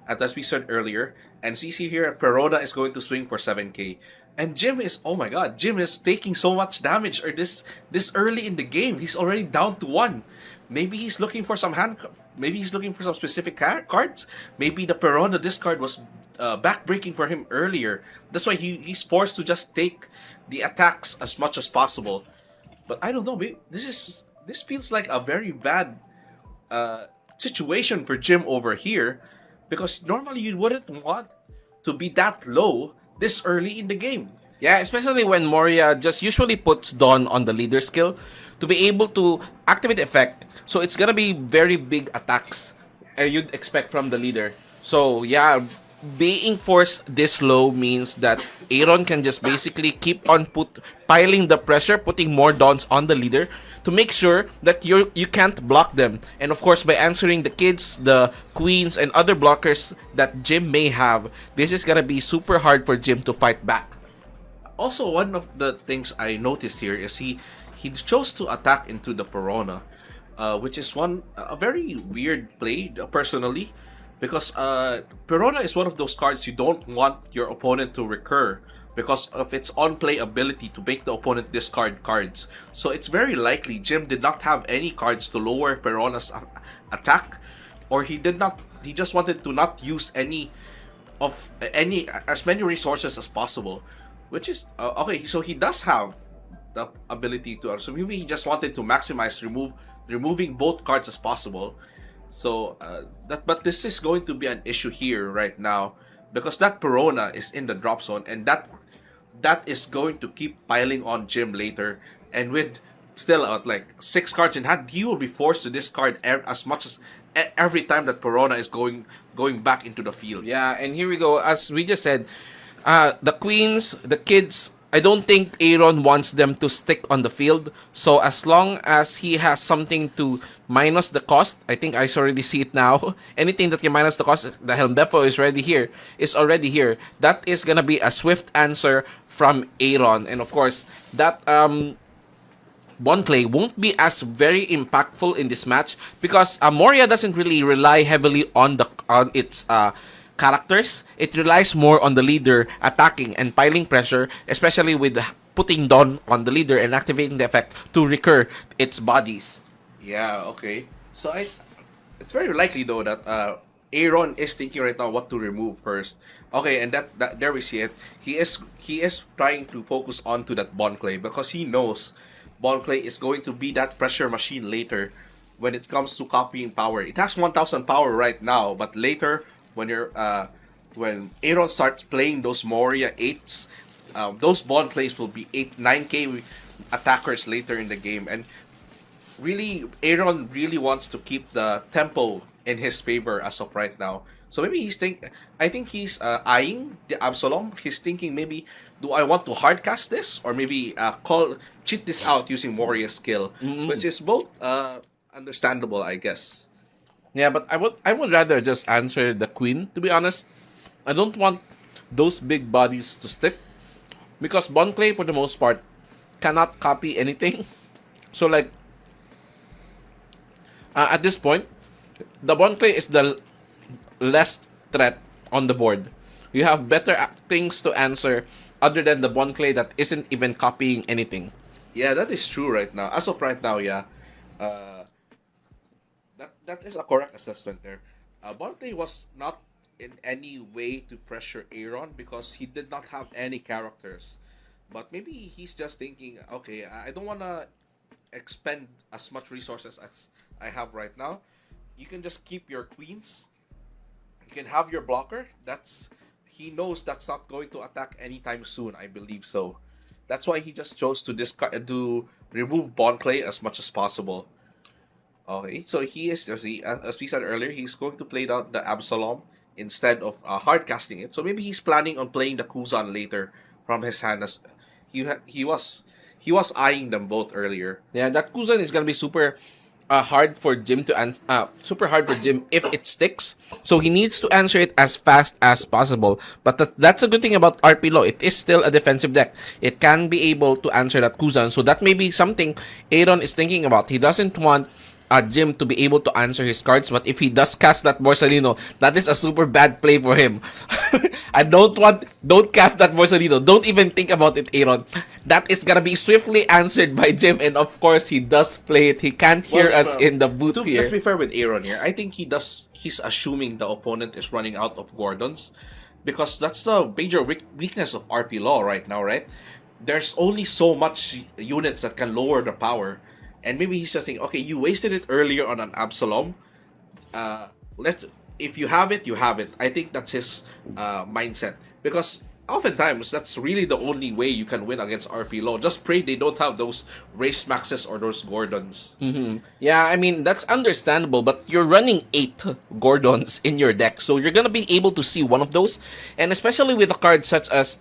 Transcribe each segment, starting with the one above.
as we said earlier. And CC here, Perona is going to swing for 7k. And Jim is, oh my god, Jim is taking so much damage or this early in the game. He's already down to 1. Maybe he's looking for some maybe he's looking for some specific cards. Maybe the Perona discard was backbreaking for him earlier. That's why he's forced to just take the attacks as much as possible. But I don't know, this feels like a very bad situation for Jim over here, because normally you wouldn't want to be that low this early in the game. Yeah, especially when Moria just usually puts Dawn on the leader skill to be able to activate the effect. So it's gonna be very big attacks you'd expect from the leader. So yeah, being forced this low means that Aaron can just basically keep on piling the pressure, putting more Dawns on the leader to make sure that you can't block them. And of course, by answering the kids, the queens, and other blockers that Jim may have, this is gonna be super hard for Jim to fight back. Also, one of the things I noticed here is he chose to attack into the Perona, which is a very weird play personally, because Perona is one of those cards you don't want your opponent to recur because of its on-play ability to make the opponent discard cards. So it's very likely Jim did not have any cards to lower Perona's attack, or he just wanted to not use as many resources as possible, which is okay. So he does have the ability to, so maybe he just wanted to maximize removing both cards as possible. So but this is going to be an issue here right now, because that Perona is in the drop zone, and that is going to keep piling on Jim later. And with still like 6 cards in hand, he will be forced to discard as much as every time that Perona is going back into the field. Yeah, and here we go. As we just said, the queens, the kids, I don't think Aaron wants them to stick on the field. So as long as he has something to minus the cost, I think I already see it now. Anything that can minus the cost, the Helm Depot is already here. That is gonna be a swift answer from Aaron. And of course, that Bonkley won't be as very impactful in this match because Moria doesn't really rely heavily on its characters. It relies more on the leader attacking and piling pressure, especially with putting Dawn on the leader and activating the effect to recur its bodies. Yeah, okay. So it's very likely though that Aaron is thinking right now what to remove first. Okay, and that there we see it. He is trying to focus onto that Bonkley because he knows Bonkley is going to be that pressure machine later when it comes to copying power. It has 1000 power right now, but later when when Aaron starts playing those Moria 8s, those Bonkleys will be 9k attackers later in the game. And really, Aaron really wants to keep the tempo in his favor as of right now. So maybe I think he's eyeing the Absalom. He's thinking, maybe, do I want to hardcast this, or maybe cheat this out using Moria's skill, which is both understandable, I guess. Yeah, but I would rather just answer the queen, to be honest. I don't want those big bodies to stick because Bonkley, for the most part, cannot copy anything. So like at this point, the Bonkley is the less threat on the board. You have better things to answer other than the Bonkley that isn't even copying anything. Yeah, that is true right now. As of right now, yeah. That is a correct assessment there. Bonkley was not in any way to pressure Aaron because he did not have any characters. But maybe he's just thinking, okay, I don't want to expend as much resources as I have right now. You can just keep your queens. You can have your blocker. He knows that's not going to attack anytime soon, I believe so. That's why he just chose to remove Bonkley as much as possible. Okay, so he is, as we said earlier, he's going to play down the Absalom instead of hard casting it. So maybe he's planning on playing the Kuzan later from his hand, as he was eyeing them both earlier. Yeah, that Kuzan is gonna be super hard for Jim super hard for Jim if it sticks. So he needs to answer it as fast as possible. But that's a good thing about RP Law. It is still a defensive deck. It can be able to answer that Kuzan. So that may be something Aaron is thinking about. He doesn't want Jim to be able to answer his cards. But if he does cast that Borsalino, that is a super bad play for him. I don't cast that Borsalino. Don't even think about it, Aaron. That is gonna be swiftly answered by Jim, and of course he does play it. He can't hear us in the booth Let's here. be fair with Aaron here. I think he's assuming the opponent is running out of Gordons, because that's the major weakness of RP Law right now, right? There's only so much units that can lower the power, and maybe he's just thinking, okay, you wasted it earlier on an Absalom. Let's If you have it, you have it. I think that's his mindset, because oftentimes that's really the only way you can win against RP Law. Just pray they don't have those race maxes or those Gordons. Yeah, I mean, that's understandable, but you're running 8 Gordons in your deck, so you're gonna be able to see one of those. And especially with a card such as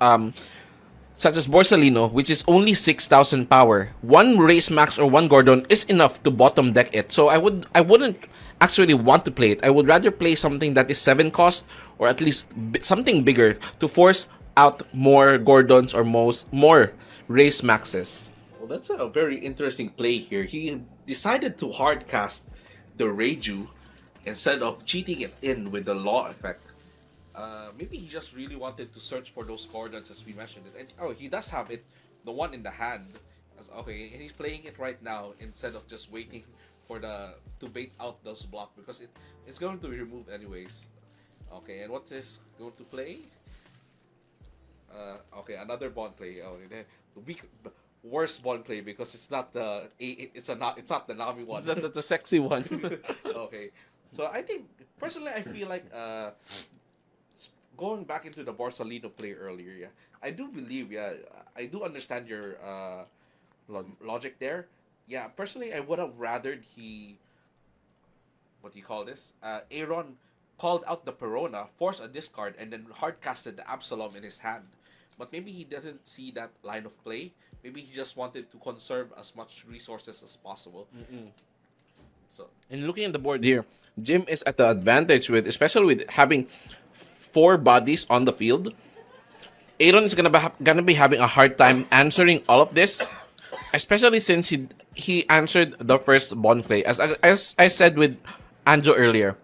Borsalino, which is only 6,000 power, one race max or one Gordon is enough to bottom deck it. So I wouldn't actually want to play it. I would rather play something that is 7 cost, or at least something bigger to force out more Gordons or more race maxes. Well, that's a very interesting play here. He decided to hardcast the Reiju instead of cheating it in with the Law effect. Maybe he just really wanted to search for those Gordons, as we mentioned it. And he does have it, the one in the hand. Okay, and he's playing it right now instead of just waiting for to bait out those block, because it's going to be removed anyways. Okay, and what is going to play? Okay, another bond play. Oh, the worst bond play, because it's not it's not the Nami one. Is that the sexy one? Okay, so I think personally, I feel like going back into the Borsalino play earlier. Yeah, I do believe. Yeah, I do understand your logic there. Yeah, personally, I would have rathered what do you call this? Aaron called out the Perona, forced a discard, and then hard casted the Absalom in his hand. But maybe he doesn't see that line of play. Maybe he just wanted to conserve as much resources as possible. So, and looking at the board here, Jim is at the advantage with, especially with having 4 bodies on the field. Aaron is gonna be having a hard time answering all of this, especially since he answered the first bond play. As I said with Anjo earlier,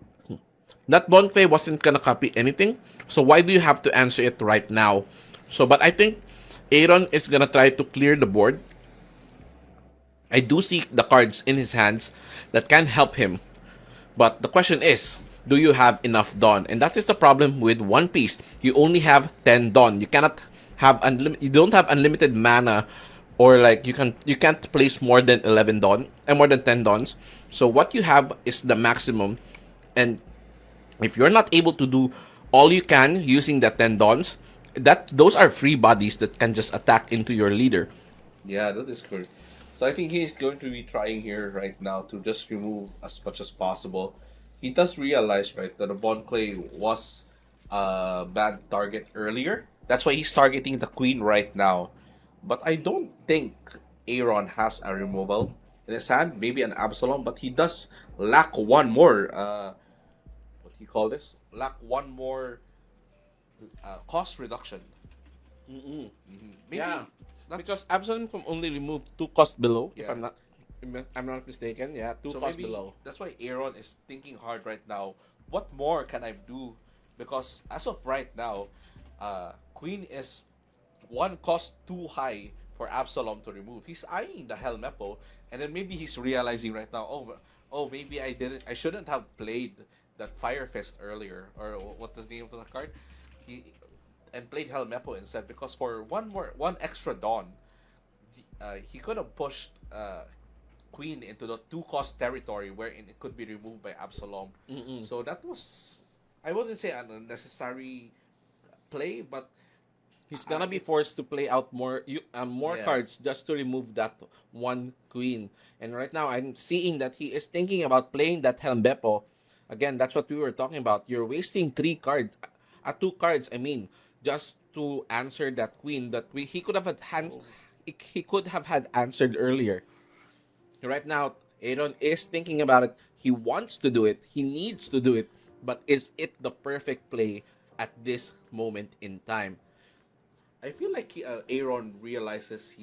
that bond play wasn't gonna copy anything. So why do you have to answer it right now? So, but I think Aaron is gonna try to clear the board. I do see the cards in his hands that can help him. But the question is, do you have enough Dawn? And that is the problem with One Piece. You only have 10 Dawn. You cannot have you don't have unlimited mana, or like you can't place more than 11 Dawn and more than 10 Dawns. So what you have is the maximum. And if you're not able to do all you can using the 10 Dawns, those are free bodies that can just attack into your leader. yeah, that is correct. So I think he's going to be trying here right now to just remove as much as possible. He does realize, right, that the Bond Clay was a bad target earlier. That's why he's targeting the Queen right now. But I don't think Aaron has a removal in his hand. Maybe an Absalom, but he does lack one more. What do you call this? Lack one more cost reduction. Maybe Yeah. not- Because Absalom can only remove 2 cost below, if Yeah. I'm not mistaken. Yeah, 2 So cost maybe below. that's why Aaron is thinking hard right now. What more can I do? Because as of right now, Queen is one cost too high for Absalom to remove. He's eyeing the Helmepo, and then maybe he's realizing right now, oh, maybe I shouldn't have played that Fire Fist earlier, or what is the name of the card? And played Helmepo instead, because for one extra Dawn, he could have pushed Queen into the 2 cost territory wherein it could be removed by Absalom. So that was, I wouldn't say an unnecessary play, but He's gonna be forced to play out more Yeah. cards just to remove that one Queen. And right now, I'm seeing that he is thinking about playing that Helmbepo. Again, that's what we were talking about. You're wasting 3 cards, 2 cards. I mean, just to answer that Queen that he could have he could have had answered earlier. Right now, Aaron is thinking about it. He wants to do it. He needs to do it. But is it the perfect play at this moment in time? I feel like Aaron realizes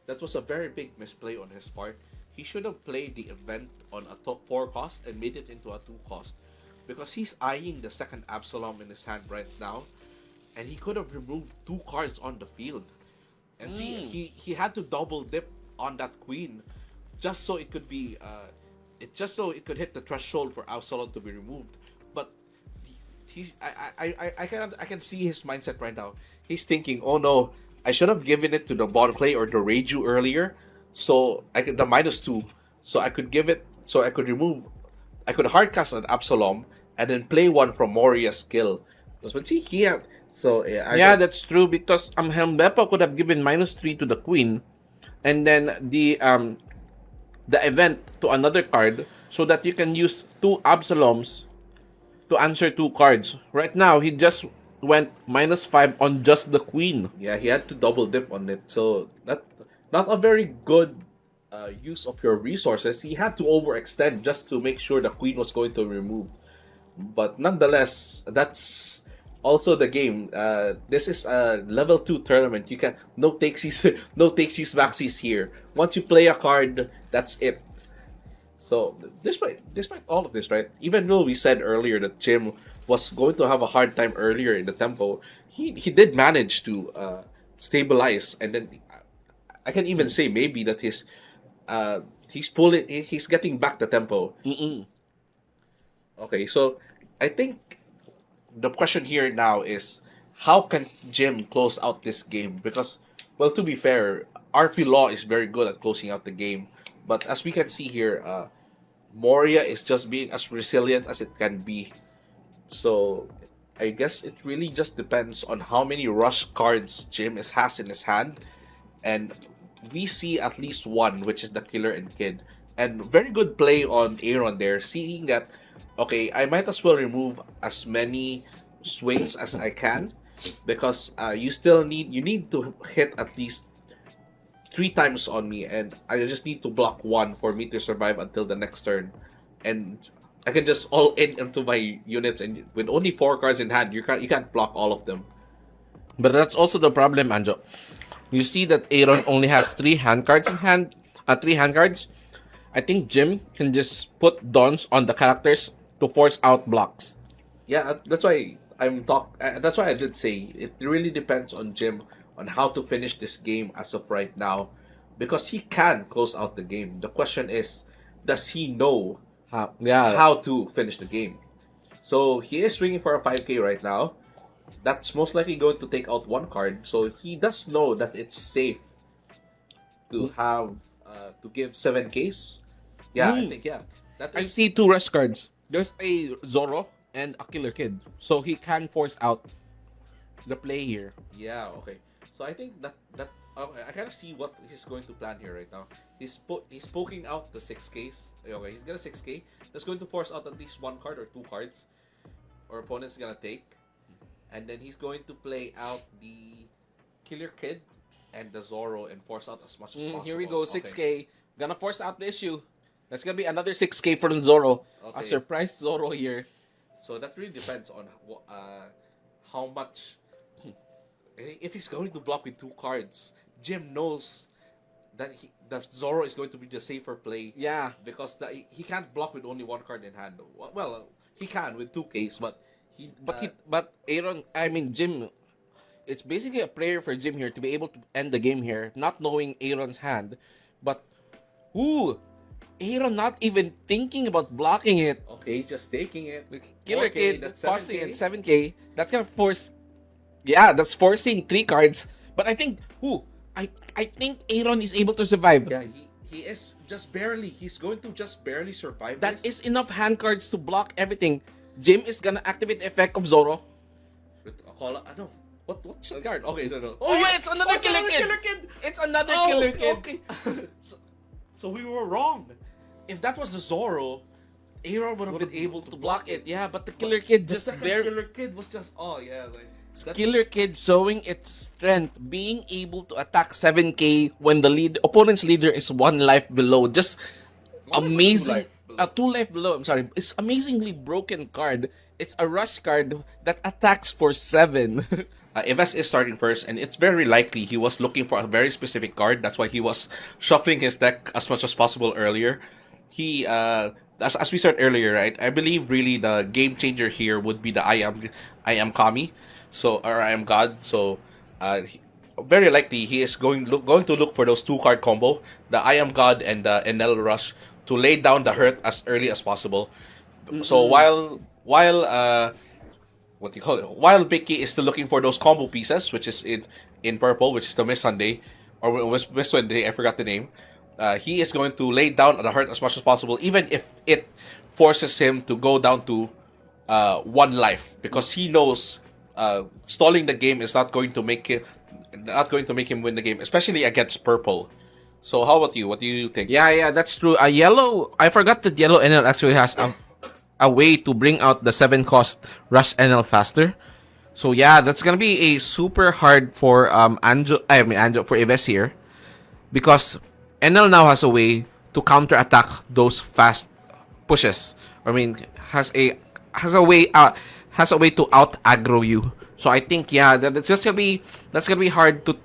that was a very big misplay on his part. he should have played the event on a top 4 cost and made it into a 2 cost. Because he's eyeing the second Absalom in his hand right now. And he could have removed 2 cards on the field. And see, he had to double dip on that queen just so it could be it could hit the threshold for Absalom to be removed. But I can see his mindset right now. He's thinking, oh no, I should have given it to the bottom play or the Reiju earlier, so I could the -2, so I could give it, so I could remove, I could hardcast an Absalom and then play one from Moria's skill. Because when see he had, so yeah, That's true because Helmbepa could have given -3 to the queen, and then the event to another card so that you can use 2 Absaloms to answer 2 cards. Right now, he just went -5 on just the queen. yeah, he had to double dip on it. So that not a very good use of your resources. He had to overextend just to make sure the queen was going to remove. But nonetheless, that's also the game. This is a level 2 tournament. You can no takesies, no takesies, maxis here. Once you play a card, that's it. So despite all of this, right? Even though we said earlier that Jim was going to have a hard time earlier in the tempo, he did manage to stabilize, and then I can even say maybe that he's getting back the tempo. Okay, so I think the question here now is how can Jim close out this game? Because, well, to be fair, RP Law is very good at closing out the game. But as we can see here, Moria is just being as resilient as it can be. So I guess it really just depends on how many rush cards Jim has in his hand. And we see at least one, which is the Killer and Kid. And very good play on Aaron there, seeing that, okay, I might as well remove as many swings as I can, because you need to hit at least 3 times on me, and I just need to block 1 for me to survive until the next turn. And I can just all in into my units, and with only 4 cards in hand, you can't block all of them. But that's also the problem, Anjo. You see that Aaron only has 3 hand cards in hand. 3 hand cards. I think Jim can just put dons on the characters to force out blocks. Yeah, that's why that's why I did say it really depends on Jim on how to finish this game as of right now, because he can close out the game. The question is, does he know how to finish the game? So he is swinging for a 5k right now. That's most likely going to take out 1 card. So he does know that it's safe to have to give 7ks. Yeah, I think I see 2 rush cards. There's a Zoro and a Killer Kid, so he can force out the play here. Yeah, okay. So I think that I kind of see what he's going to plan here right now. He's poking out the 6ks. Okay, he's got a 6k. That's going to force out at least 1 card or 2 cards, or opponent's gonna take, and then he's going to play out the Killer Kid and the Zoro and force out as much as possible. Here we go, 6k. Okay. Gonna force out the issue. That's gonna be another 6k from Zoro. Okay. A surprise Zoro here. So that really depends on how much. If he's going to block with 2 cards, Jim knows that Zoro is going to be the safer play. Yeah. Because he can't block with only 1 card in hand. Well, he can with 2ks, but Jim, it's basically a prayer for Jim here to be able to end the game here, not knowing Aaron's hand. But, Aaron not even thinking about blocking it. Okay, just taking it. Killer Kid, costing it 7k. That's gonna force. Yeah, that's forcing 3 cards. But I think, I think Aaron is able to survive. Yeah, he is just barely. He's going to just barely survive. That is enough hand cards to block everything. Jim is gonna activate the effect of Zoro. No. What's the card? Okay, no. Oh, yeah, it's another Killer Kid. It's another Killer Kid. Okay. So we were wrong. If that was the Zoro, Aaron would have been able to block it. Yeah, but the Killer Kid just there. Killer Kid was just Killer Kid showing its strength, being able to attack 7k when the opponent's leader is 1 life below. Just amazing. 2 life below. I'm sorry. It's amazingly broken card. It's a rush card that attacks for 7. Ives is starting first, and it's very likely he was looking for a very specific card. That's why he was shuffling his deck as much as possible earlier. He, as we said earlier, right? I believe really the game changer here would be the I am Kami, so or I am God. So, very likely he is going to look for those 2 card combo, the I am God and the Enel Rush, to lay down the hurt as early as possible. So while what do you call it? While Miki is still looking for those combo pieces, which is in purple, which is the Miss Sunday or Miss Wednesday, I forgot the name. He is going to lay down the hurt as much as possible, even if it forces him to go down to 1 life, because he knows stalling the game is not going to make him win the game, especially against purple. So how about you? What do you think? Yeah, that's true. A yellow. I forgot that yellow NL actually has a way to bring out the 7 cost rush NL faster. So yeah, that's gonna be a super hard for Anjo for Ives here, because NL now has a way to counter attack those fast pushes. I mean, has a way to out aggro you. So I think that's gonna be hard to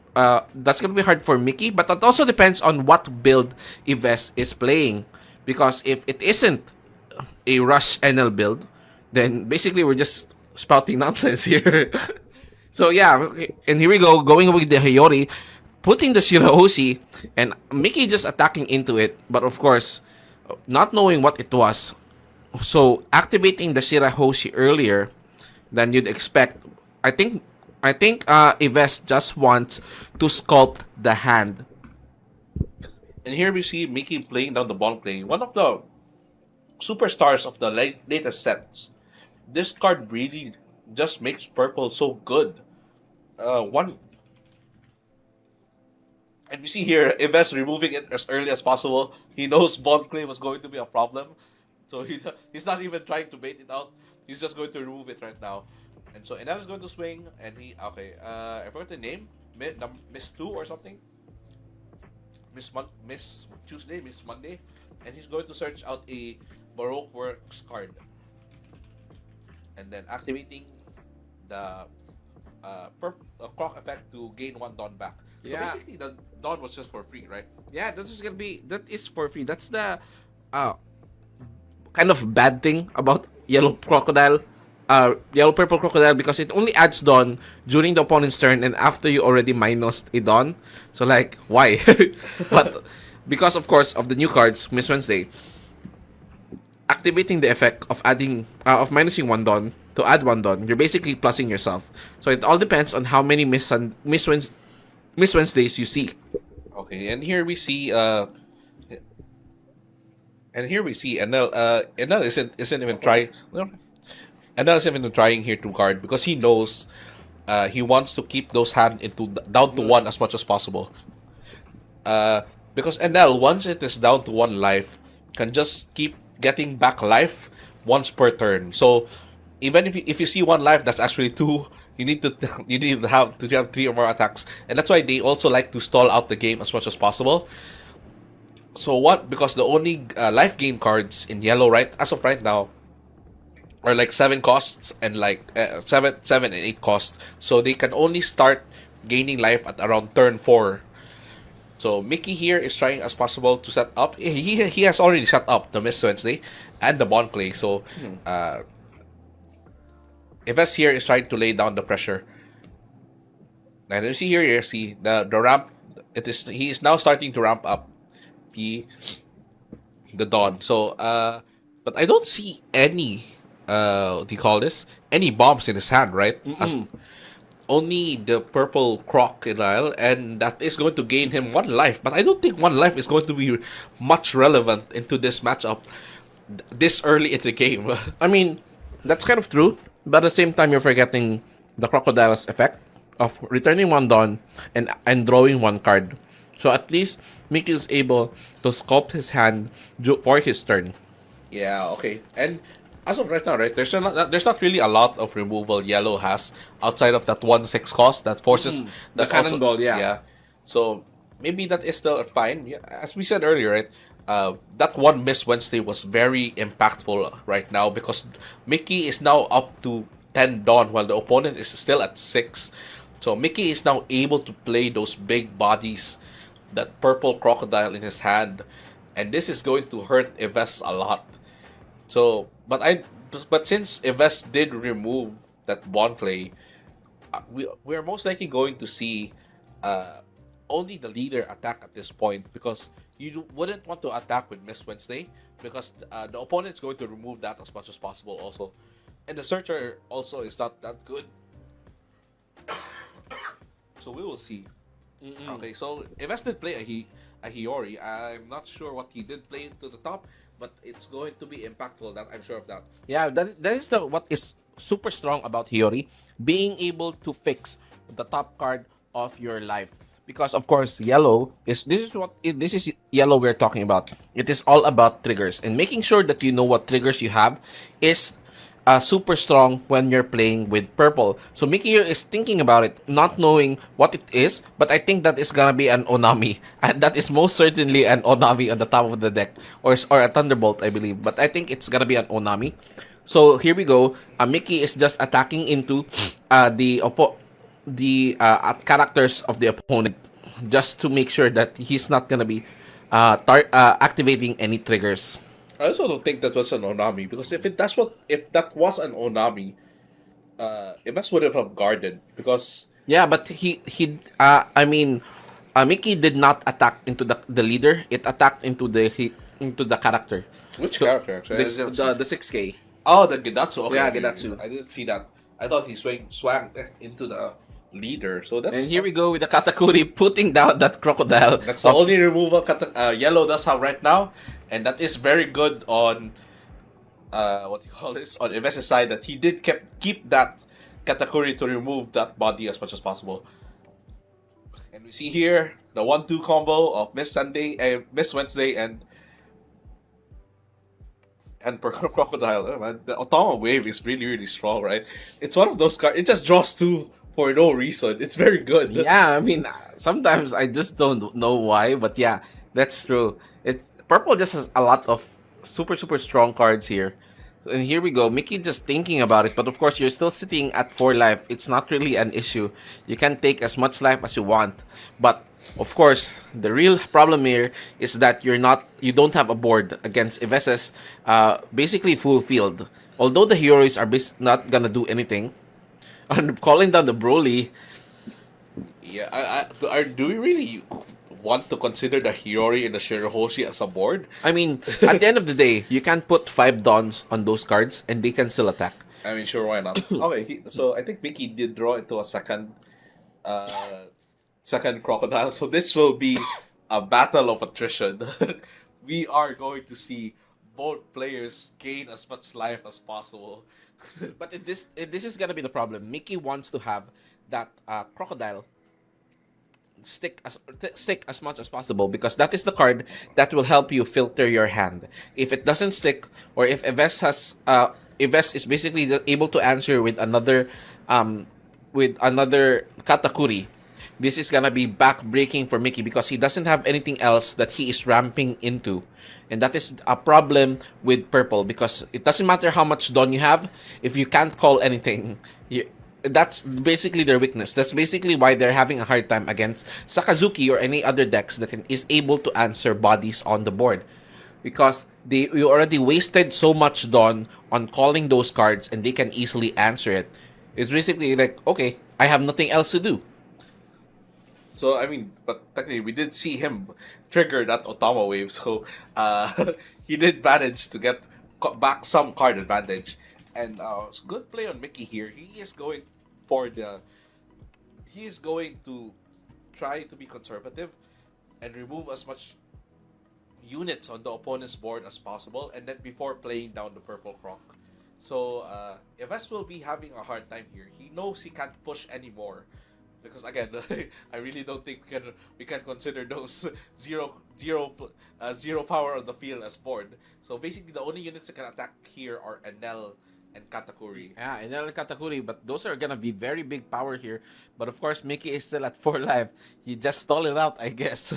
that's gonna be hard for Miki, but that also depends on what build Ives is playing, because if it isn't a rush NL build, then basically we're just spouting nonsense here. So yeah, and here we go, going with the Hiyori, putting the Shirahoshi, and Miki just attacking into it, but of course, not knowing what it was. So activating the Shirahoshi earlier than you'd expect. I think Ives just wants to sculpt the hand. And here we see Miki playing down the ball play. One of the superstars of the latest sets. This card really just makes purple so good. One, and we see here Ives removing it as early as possible. He knows bond clay was going to be a problem, so he's not even trying to bait it out. He's just going to remove it right now. And so Enel is going to swing, and I forgot the name, Miss 2 or something, Miss Tuesday, Miss Monday, and he's going to search out a Baroque Works card, and then activating the Croc effect to gain 1 Dawn back. So Yeah. basically, the Dawn was just for free, right? Yeah, that is for free. That's the kind of bad thing about yellow purple crocodile, because it only adds Dawn during the opponent's turn and after you already minused a Dawn. So like, why? But because of course of the new cards, Miss Wednesday, activating the effect of minusing 1 Dawn to add 1 Dawn, you're basically plussing yourself. So it all depends on how many Miss Wednesdays you see. Okay, and here we see Enel. Enel isn't even trying. Well, Enel isn't even trying here to card, because he knows he wants to keep those hand down to 1 as much as possible. Because Enel, once it is down to 1 life, can just keep getting back life once per turn. So even if you see 1 life, that's actually 2. You need to have 3 or more attacks, and that's why they also like to stall out the game as much as possible. So because the only life gain cards in yellow as of right now are like 7 costs and like 7 and 8 costs. So they can only start gaining life at around turn 4. So Miki here is trying as possible to set up. He has already set up the Miss Wednesday and the Bond Clay. So Ives here is trying to lay down the pressure. And you see here, the ramp. He is now starting to ramp up the Dawn. So but I don't see any what do you call this? Any bombs in his hand, right? Only the purple Crocodile, and that is going to gain him 1 life. But I don't think 1 life is going to be much relevant into this matchup this early in the game. I mean, that's kind of true, but at the same time, you're forgetting the Crocodile's effect of returning 1 Dawn and drawing 1 card. So at least Mickey is able to sculpt his hand for his turn. Yeah, okay. And as of right now, right, there's not really a lot of removal yellow has outside of that 1/6 cost that forces The cannonball, yeah. So maybe that is still fine. Yeah, as we said earlier, right? that one Miss Wednesday was very impactful right now because Miki is now up to 10 Dawn while the opponent is still at 6. So Miki is now able to play those big bodies, that purple crocodile in his hand, and this is going to hurt Ives a lot. So, but since Ives did remove that Bontley, we're most likely going to see uh, only the leader attack at this point because wouldn't want to attack with Miss Wednesday because the opponent's going to remove that as much as possible also, and the searcher also is not that good. So we will see. Okay, so Ives did play a Hiyori. I'm not sure what he did play into the top, but it's going to be impactful. That I'm sure of that. Yeah, that is the what is super strong about Hiyori, being able to fix the top card of your life. Because of course, yellow is this is yellow we're talking about. It is all about triggers and making sure that you know what triggers you have is super strong when you're playing with purple. So Miki here is thinking about it, not knowing what it is, but I think that is gonna be an Onami, and that is most certainly an Onami on the top of the deck, or a Thunderbolt, I believe. But I think it's gonna be an Onami. So here we go. Miki is just attacking into characters of the opponent, just to make sure that he's not gonna be activating any triggers. I also don't think that was an Onami because if that was an Onami, Ives would have guarded because Yeah, but I mean, Miki did not attack into the leader. It attacked into into the character. which So character actually? I this didn't see. the 6K. Oh, the Gedatsu. Okay, Yeah, okay, Gedatsu. I didn't see that. I thought he swang into the leader. So And here we go with the Katakuri putting down that crocodile. that's the only removal yellow does have right now, and that is very good on what do you call this, on Ives' side, that he did keep that Katakuri to remove that body as much as possible. And we see here the 1-2 combo of Miss Wednesday, and Crocodile. Oh, man, the Otama Wave is really really strong, right? It's one of those cards. It just draws 2 for no reason. It's very good. Yeah, I mean, sometimes I just don't know why, but yeah, that's true. Purple just has a lot of super strong cards here. And here we go. Miki just thinking about it, but of course you're still sitting at 4 life. It's not really an issue. You can take as much life as you want. But of course, the real problem here is that you don't have a board against Ives's basically full field. Although the heroes are not gonna do anything. And calling down the Broly, Yeah, do we really want to consider the Hiyori and the Shirahoshi as a board? I mean, at the end of the day, you can put 5 Dons on those cards and they can still attack. I mean, sure, why not? Okay, so I think Miki did draw into a uh, second crocodile. So this will be a battle of attrition. We are going to see both players gain as much life as possible. But this is gonna be the problem. Mickey wants to have that crocodile stick as much as possible because that is the card that will help you filter your hand. If it doesn't stick, or if Ives is basically able to answer with another Katakuri, this is gonna be back breaking for Mickey because he doesn't have anything else that he is ramping into. And that is a problem with purple because it doesn't matter how much Dawn you have, if you can't call anything, that's basically their weakness. That's basically why they're having a hard time against Sakazuki or any other decks that is able to answer bodies on the board. Because you already wasted so much Dawn on calling those cards and they can easily answer it. It's basically like, okay, I have nothing else to do. So I mean, but technically we did see him trigger that Otama wave, so he did manage to get back some card advantage, and it's good play on Mickey here. He is going to try to be conservative and remove as much units on the opponent's board as possible, and then before playing down the purple croc. So Ives will be having a hard time here. He knows he can't push anymore. Because again, I really don't think we can consider those zero power on the field as board. So basically, the only units that can attack here are Enel and Katakuri. Yeah, Enel and Katakuri, but those are gonna be very big power here. But of course, Mickey is still at 4 life. He just stall it out, I guess.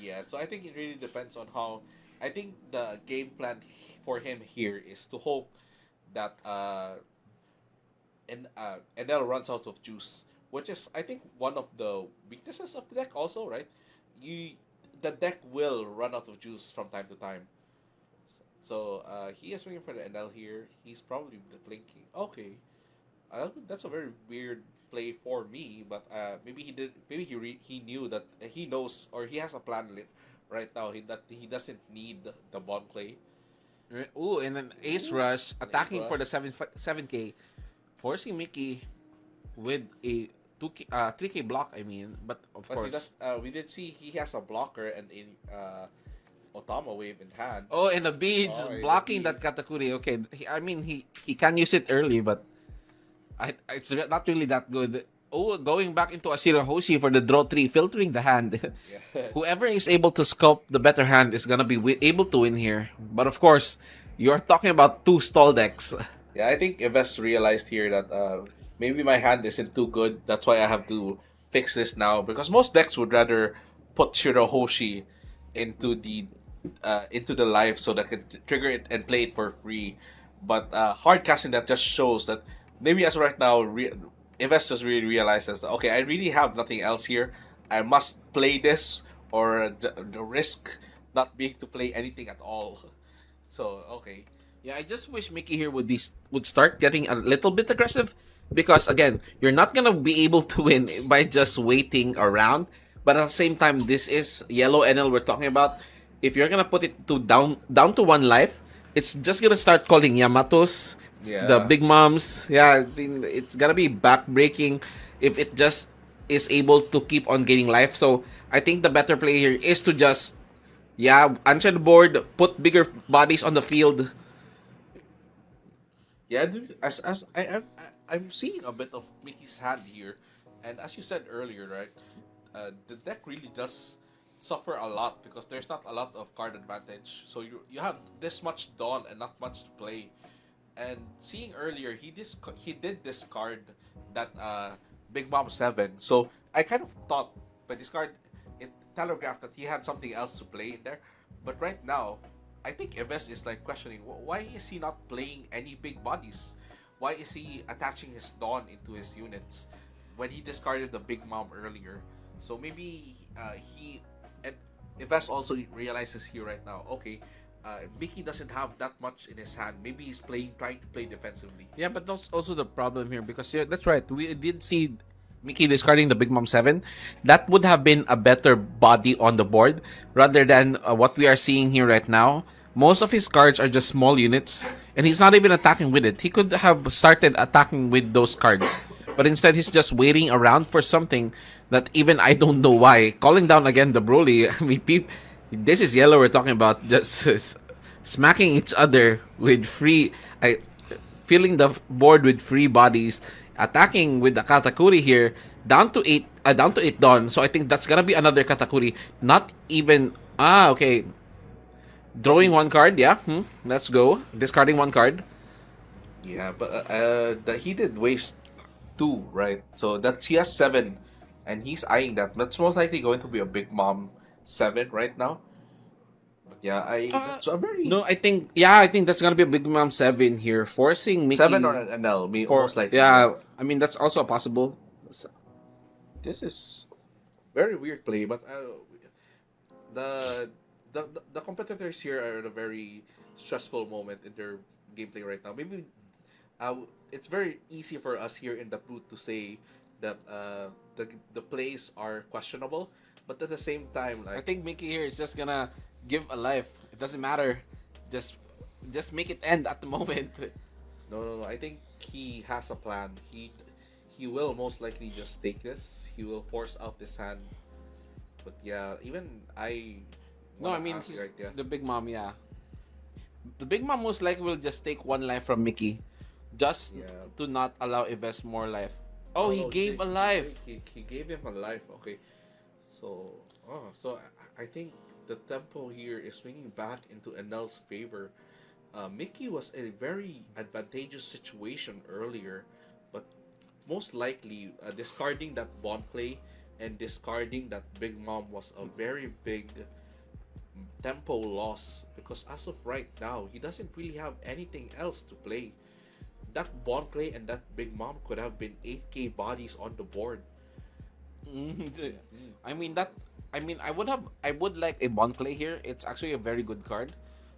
Yeah, so I think it really depends on how. I think the game plan for him here is to hope that Enel runs out of juice, which is I think one of the weaknesses of the deck also, right? You the deck will run out of juice from time to time. So he is swinging for the Enel here. He's probably the blinking. Okay, that's a very weird play for me, but maybe he did. Maybe he knew that he knows or he has a plan right now. That he doesn't need the bond play. Right. Ooh, and then Ace Ooh, Rush an ace attacking for rush. the 7K, forcing Miki with a 3K block. I mean, but of But he course. does. We did see he has a blocker and a Otama wave in hand. Oh, and the beads Oh, the blocking that bead. Katakuri. Okay, I mean he can use it early, but it's not really that good. Oh, going back into Asira Hoshi for the draw 3, filtering the hand. Yeah. Whoever is able to sculpt the better hand is gonna be able to win here. But of course, you're talking about two stall decks. Yeah, I think Ives realized here that maybe my hand isn't too good. That's why I have to fix this now because most decks would rather put Shirahoshi into the life so that can trigger it and play it for free. But hard casting that just shows that maybe as of right now, Ives just really realizes that okay, I really have nothing else here. I must play this or the risk not being to play anything at all. So okay. Yeah, I just wish Mickey here would start getting a little bit aggressive because again, you're not gonna be able to win by just waiting around. But at the same time, this is yellow NL we're talking about. If you're gonna put it to down to one life, it's just gonna start calling Yamatos, the Yeah. big moms. Yeah, I mean, it's gonna be backbreaking if it just is able to keep on gaining life. So I think the better play here is to just answer the board, put bigger bodies on the field. Yeah, dude, as I'm seeing a bit of Mickey's hand here, and as you said earlier, right, the deck really does suffer a lot because there's not a lot of card advantage. So you have this much Dawn and not much to play. And seeing earlier, he did discard that Big Mom 7. So I kind of thought by discard it telegraphed that he had something else to play in there. But right now, I think Ives is like questioning why is he not playing any big bodies? Why is he attaching his Dawn into his units when he discarded the Big Mom earlier? So maybe he and Ives also realizes here right now. Okay, Mickey doesn't have that much in his hand. Maybe he's trying to play defensively. Yeah, but that's also the problem here because yeah, that's right. We did see Mickey discarding the Big Mom 7. That would have been a better body on the board rather than what we are seeing here right now. Most of his cards are just small units, and he's not even attacking with it. He could have started attacking with those cards, but instead he's just waiting around for something that even I don't know why. Calling down again the Broly. I mean, this is yellow we're talking about. Just smacking each other with free. Filling the board with free bodies, attacking with the Katakuri here, down to 8 Dawn. So I think that's gonna be another Katakuri. Not even okay. Drawing one card, yeah. Let's go. Discarding one card. Yeah, but he did waste two, right? So that he has seven, and he's eyeing that. That's most likely going to be a Big Mom 7 right now. But yeah, I Uh, that's a very no, I think that's gonna be a Big Mom 7 here, forcing 7 or Mickey an NL, for most likely. Yeah, yeah. I mean that's also a possible. this is very weird play, but the the competitors here are at a very stressful moment in their gameplay right now. Maybe it's very easy for us here in the booth to say that the plays are questionable, but at the same time, I like think Mickey here is just gonna give a life. It doesn't matter. Just just make it end at the moment. no, I think he has a plan. He will most likely just take this. He will force out this hand. But yeah, even I No, I wanna mean ask he's right there. the Big Mom. Yeah, the Big Mom most likely will just take one life from Mickey, just Yeah. to not allow Ives more life. Oh, Oh he no, gave a life. he gave him a life. Okay, so I think the tempo here is swinging back into Enel's favor. Mickey was in a very advantageous situation earlier, but most likely discarding that bond play and discarding that Big Mom was a very big tempo loss because as of right now, he doesn't really have anything else to play. That Bond play and that Big Mom could have been 8k bodies on the board. I mean that. I mean, I would like a Bond play here. It's actually a very good card,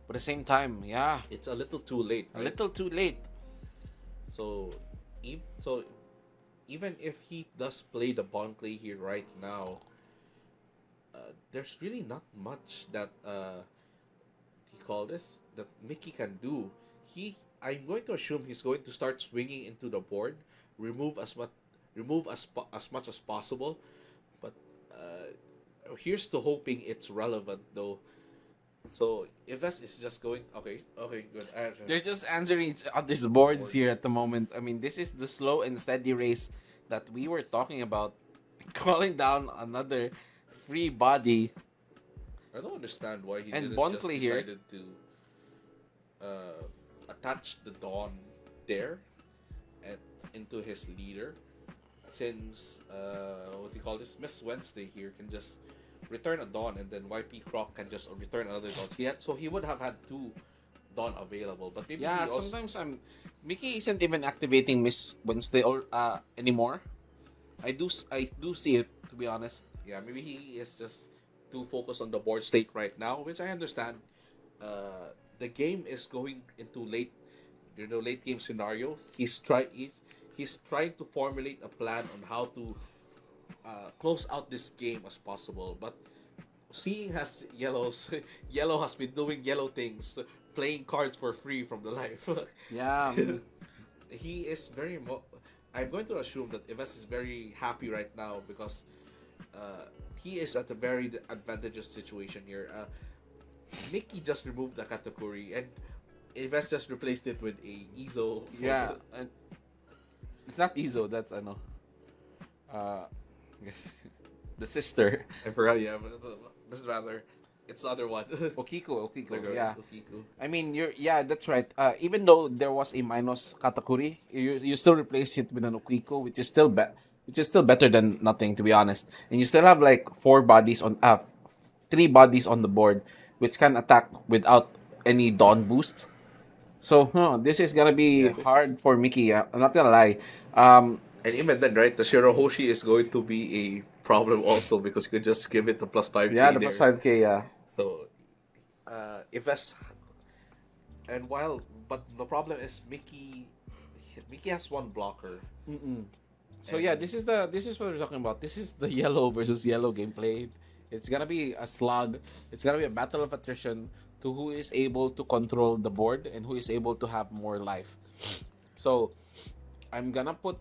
but at the same time, yeah, It's a little too late, a right? little too late. So, so even if he does play the Bond play here right now, there's really not much that he call this that Miki can do. I'm going to assume he's going to start swinging into the board, remove as much, as much as possible. But here's to hoping it's relevant though. So Ives is just going okay, good. They're just answering each other's boards here at the moment. I mean, this is the slow and steady race that we were talking about. Calling down another free body. I don't understand why he And didn't just Bonkley here. decided to attach the Dawn there and into his leader, since what do you call this? Miss Wednesday here can just return a Dawn, and then YP Croc can just return another Dawn. So he would have had two Dawn available, but maybe Yeah, he also, sometimes Mickey isn't even activating Miss Wednesday or anymore. I do see it, to be honest. yeah, maybe he is just too focused on the board state right now, which I understand. The game is going into late game scenario. He's trying to formulate a plan on how to close out this game as possible. But seeing as yellow has been doing yellow things, playing cards for free from the life. Yeah. He is I'm going to assume that Ives is very happy right now because he is at a very advantageous situation here. Miki just removed the category and Ives just replaced it with a Izo. Yeah. And it's not Izo, that's ano. Uh the sister. I forgot. Yeah, but this is rather it's the other one. Okiko, Like, yeah. Okiku. I mean, that's right. Even though there was a minus katakuri, you still replace it with an Okiko, which is still better than nothing, to be honest. And you still have like three bodies on the board, which can attack without any dawn boost. So this is gonna be Yeah, this hard for Miki. I'm not gonna lie. Um, And even then, right, the Shirohoshi is going to be a problem also because you could just give it a plus 5k yeah, the there. plus 5k. Yeah. So, if that's but the problem is Miki has one blocker. So yeah, this is what we're talking about. This is the yellow versus yellow gameplay. It's gonna be a slug. It's gonna be a battle of attrition to who is able to control the board and who is able to have more life. So I'm gonna put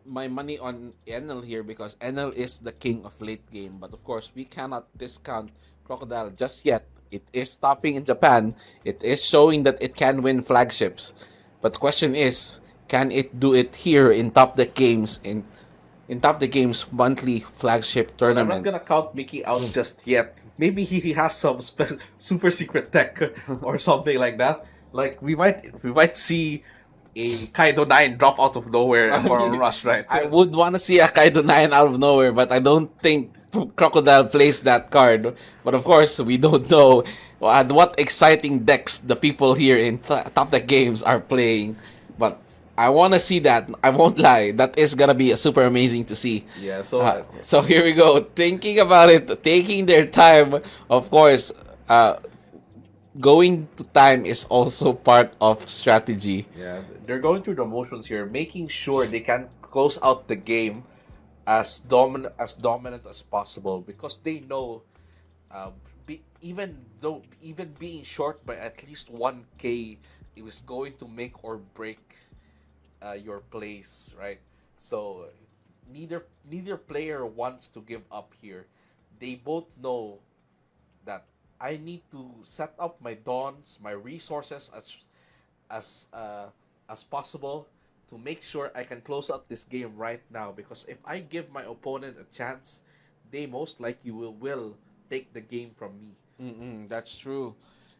my money on Enel here because Enel is the king of late game. But of course, we cannot discount Crocodile just yet. It is stopping in Japan. It is showing that it can win flagships. But the question is, can it do it here in Top Deck Games in Top Deck Games monthly flagship But I'm not tournament? gonna count Miki out just yet. Maybe he has some super secret tech or something like that. Like we might see a Kaido 9 drop out of nowhere for a rush, right? I would want to see a Kaido 9 out of nowhere, but I don't think Crocodile plays that card. But of course, we don't know what exciting decks the people here in Top Deck Games are playing. But I want to see that. I won't lie. That is going to be super amazing to see. Yeah, so So here we go. Thinking about it, taking their time. Of course, going to time is also part of strategy. yeah, they're going through the motions here, making sure they can close out the game as dominant as possible because they know, even being short by at least 1k, it was going to make or break your place, right? So neither player wants to give up here. They both know that I need to set up my dawns, my resources as possible to make sure I can close out this game right now. Because if I give my opponent a chance, they most likely will take the game from me. That's true.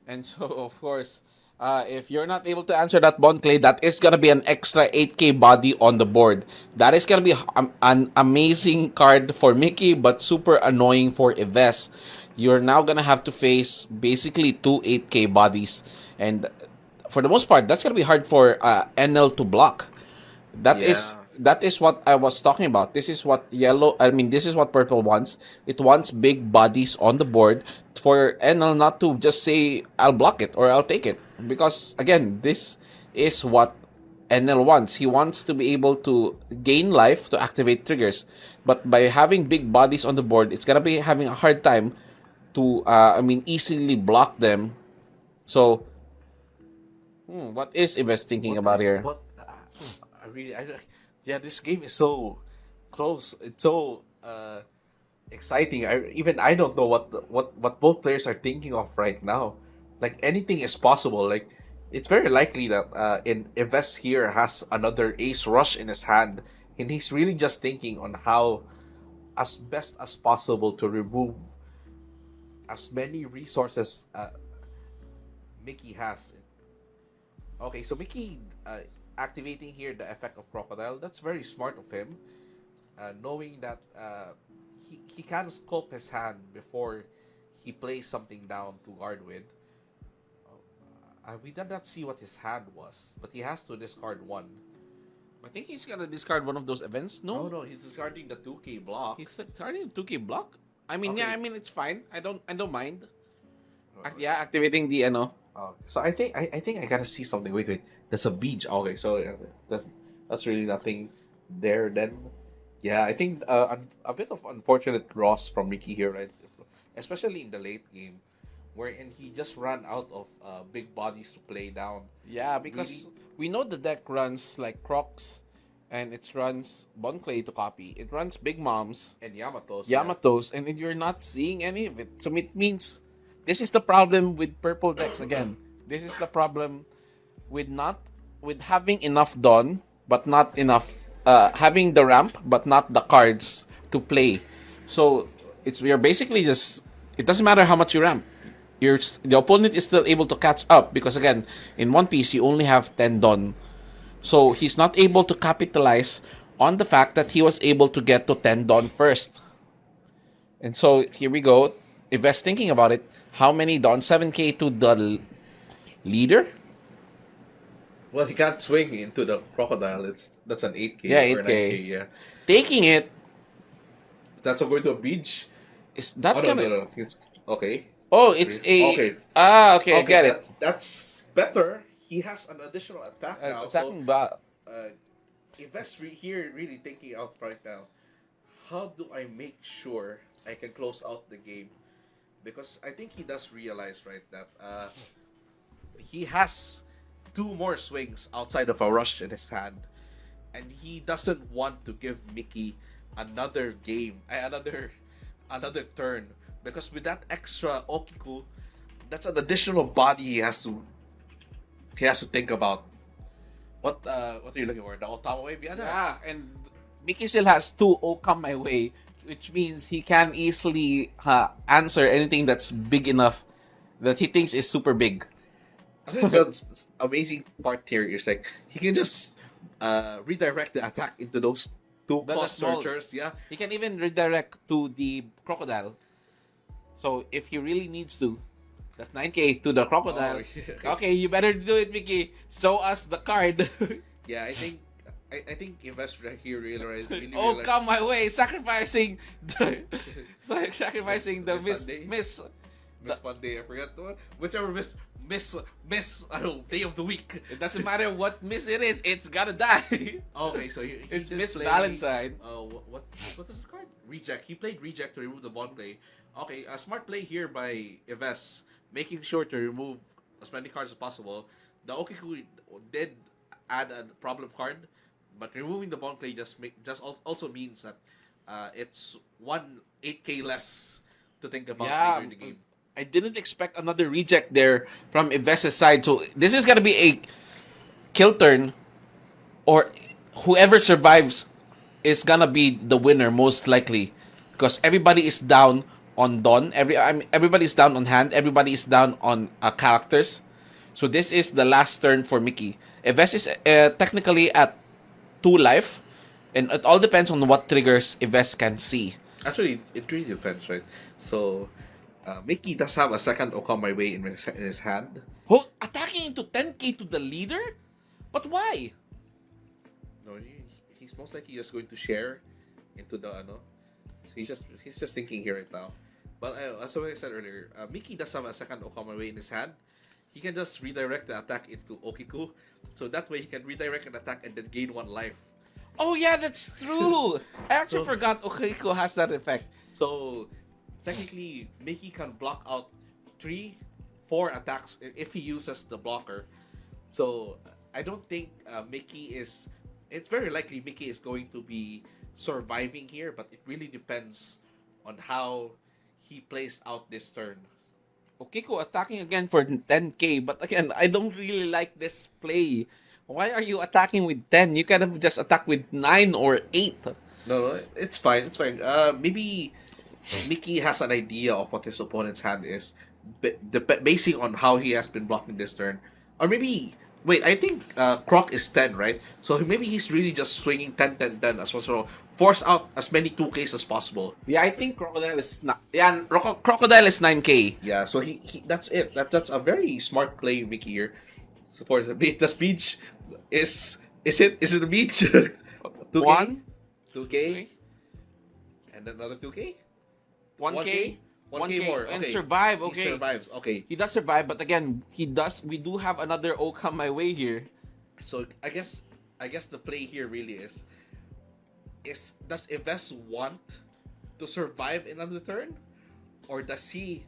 And so, of course, if you're not able to answer that Bond Clay, that is going to be an extra 8k body on the board. That is going to be an amazing card for Miki, but super annoying for Ives. you're now gonna have to face basically two 8K bodies, and for the most part, that's gonna be hard for Enel to block. That is Yeah. that is what I was talking about. This is what this is what purple wants. It wants big bodies on the board for Enel not to just say I'll block it or I'll take it, because again, this is what Enel wants. He wants to be able to gain life to activate triggers, but by having big bodies on the board, it's gonna be having a hard time to easily block them. So what is Ives thinking What about is here? what? I really, yeah. This game is so close. It's so exciting. I don't know what both players are thinking of right now. Like anything is possible. Like it's very likely that in Ives here has another ace rush in his hand, and he's really just thinking on how as best as possible to remove as many resources Miki has. Okay, so Miki activating here the effect of Crocodile, that's very smart of him. Knowing that he can sculpt his hand before he plays something down to guard with. We did not see what his hand was, but he has to discard one. I think he's gonna discard one of those events. No, No, no, he's discarding the 2K block. he's discarding 2K block. I mean, Okay. yeah, I mean it's fine. I don't mind. Uh, Yeah, activating the so I think I gotta see something. Wait. That's a beach. Okay, so that's really nothing there then. Yeah, I think a bit of unfortunate loss from Miki here, right? Especially in the late game, wherein he just ran out of big bodies to play down. Yeah, because we know the deck runs like Crocs, and it runs Bonclay to copy. It runs Big Moms, And Yamato's. Yamatos, and then you're not seeing any of it. So it means this is the problem with purple decks again. This is the problem with having enough Dawn, but not enough having the ramp, but not the cards to play. So we are basically just, it doesn't matter how much you ramp. The opponent is still able to catch up because again, in One Piece you only have 10 Dawn. So he's not able to capitalize on the fact that he was able to get to 10 Dawn first. And so here we go. Ives thinking about it. How many Dawn? 7K to the leader? Well, he can't swing into the crocodile. That's an 8K Yeah, or 8K. 9K. Yeah, Taking it. that's going to a beach. Is that Oh no, gonna... no, no. It's okay. Oh, it's a... Okay. Okay, I get it. That's better. He has an additional attack now. Attacking Investor here really thinking out right now. How do I make sure I can close out the game? Because I think he does realize, right, that he has two more swings outside of a rush in his hand, and he doesn't want to give Miki another game, another turn. Because with that extra Okiku, that's an additional body he has to think about. What are you looking for? The Otama wave? Yeah, and Miki still has 2 O come my way, which means he can easily answer anything that's big enough that he thinks is super big. I think the amazing part here is like he can just redirect the attack into those two The cost small. searchers. Yeah. He can even redirect to the Crocodile. So if he really needs to, that's 9K to the Crocodile. Oh, yeah. Okay, you better do it, Miki. Show us the card. Yeah, I think investor here really Oh, realized come my way, sacrificing sacrificing the Miss Sunday? miss. Miss Monday. I forgot the one. Whichever miss. I don't know, day of the week. It doesn't matter what miss it is, it's gotta die. Okay, so he It's did Miss play, Valentine. What is the card? Reject. He played reject to remove the bond play. Okay, a smart play here by Ives, making sure to remove as many cards as possible. The Okiku did add a problem card, but removing the bond play also means that it's 8K less to think about Yeah, later in the game. I didn't expect another reject there from Ives' side. So this is gonna be a kill turn, or whoever survives is gonna be the winner most likely, because everybody is down on Dawn. Everybody is down on hand. Everybody is down on characters. So this is the last turn for Miki. Ives is technically at 2 life, and it all depends on what triggers Ives can see. Actually, it really depends, right? So, Miki does have a second Okama Way in his hand. Oh, attacking into 10k to the leader? But why? No, he's most likely just going to share into the ano. So he's just thinking here right now. But as I said earlier, Miki does have a second Okama Way in his hand. He can just redirect the attack into Okiku, so that way he can redirect an attack and then gain 1 life. Oh yeah, that's true. I actually So- forgot Okiko has that effect. So technically, Miki can block out 3-4 attacks if he uses the blocker. So I don't think Miki is. It's very likely Miki is going to be surviving here, but it really depends on how he plays out this turn. Okiko attacking again for 10k, but again, I don't really like this play. Why are you attacking with 10? You could have just attacked with 9 or 8. No, it's fine. It's fine. Maybe Miki has an idea of what his opponent's hand is, basing on how he has been blocking this turn. Or maybe, wait, I think Croc is 10, right? So maybe he's really just swinging 10, 10, 10 as possible. Force out as many 2Ks as possible. Yeah, I think Crocodile is not. Yeah, Crocodile is 9k. Yeah, so he that's it. That's a very smart play, Miki here. So for the speech is it a beach? 2K? 1, 2K? And another 2K? 1k, 1K more. and Okay. survive. He Okay, survives. Okay. he does survive, but again, he does. We do have another O come my way here. So I guess the play here really is does Ives want to survive in another turn? Or does he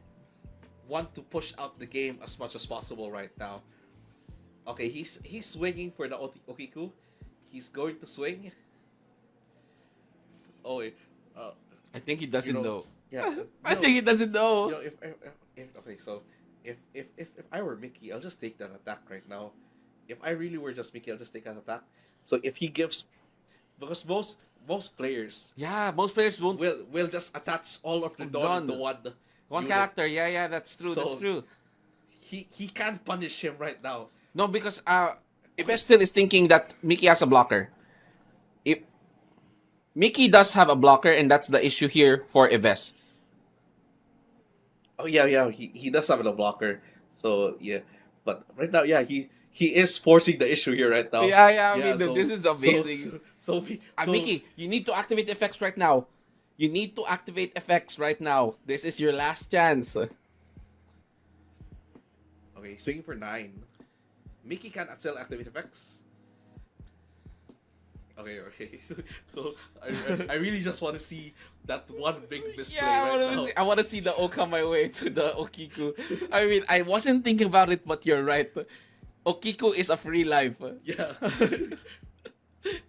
want to push out the game as much as possible right now? Okay, he's swinging for the Okiku. He's going to swing. Oh, wait. I think he doesn't know. Yeah. I think he doesn't know. If okay, so if I were Miki, I'll just take that attack right now. If I really were just Miki, I'll just take that attack. So if he gives, because most players Yeah, most players won't. will just attach all of the Dawn. Dawn into One unit. character. Yeah, that's true. That's So- true. He can't punish him right now. No, because Ives still is thinking that Miki has a blocker. If Miki does have a blocker, and that's the issue here for Ives. Oh yeah, he does have a blocker. So yeah, but right now, yeah, he is forcing the issue here right now. Yeah, I mean, this is amazing. So Miki, you need to activate effects right now. You need to activate effects right now. This is your last chance. okay, swinging for 9. Miki can still activate effects. Okay. So I really just want to see that one big display right now. I want to see the Oka my way to the Okiku. I mean, I wasn't thinking about it, but you're right. Okiku is a free life. Yeah.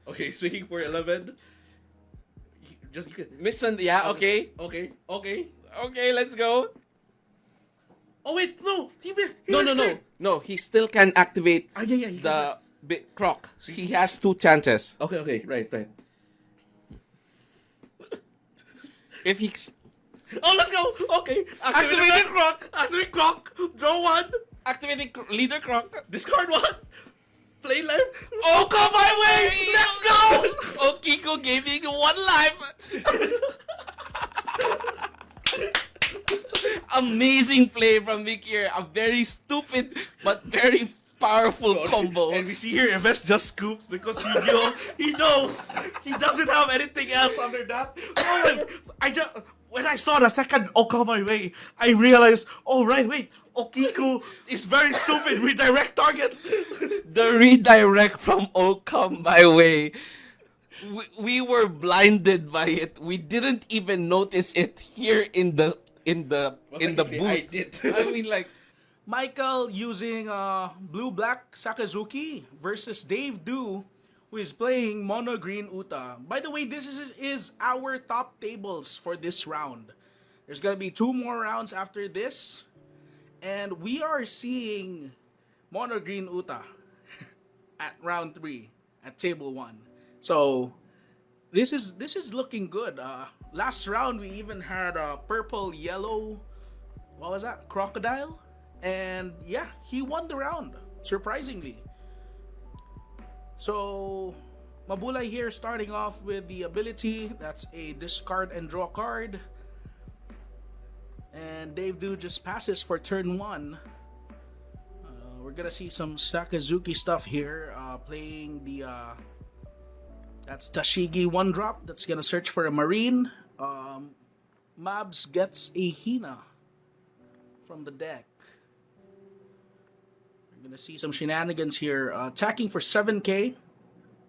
Okay, swinging for 11. You can. Listen, yeah, okay. Okay. Okay, let's go. Oh wait, no, he missed. No, he still can activate Yeah. He the big croc. He has 2 chances. Okay, right. If he Oh, let's go. Okay, Activating Croc. Activate Croc. Draw 1. activating leader croc. Discard 1. Play left. Oh, come my way! Let's go. Okiko giving 1 life. Amazing play from Miki here. A very stupid but very powerful combo. And we see here Ives just scoops because he knows he doesn't have anything else under that. Oh, when I saw the second Okama way, I realized, oh right, wait, Okiku is very stupid. Redirect target. The redirect from Okam my way. We were blinded by it. We didn't even notice it here in the Technically, booth. I did. I mean, like, Michael using blue-black Sakazuki versus Dave Du, who is playing mono-green Uta. By the way, this is our top tables for this round. There's gonna be 2 more rounds after this, and we are seeing mono-green Uta at round 3 at table 1. So this is looking good. Last round we even had a purple-yellow. What was that? Crocodile. And yeah, he won the round, surprisingly. So, Mabulay here starting off with the ability. That's a discard and draw card. And Dave Do just passes for turn 1. We're gonna see some Sakazuki stuff here. Playing the that's Tashigi 1-drop. That's gonna search for a Marine. Mabs gets a Hina from the deck. We're gonna see some shenanigans here. Attacking for 7k.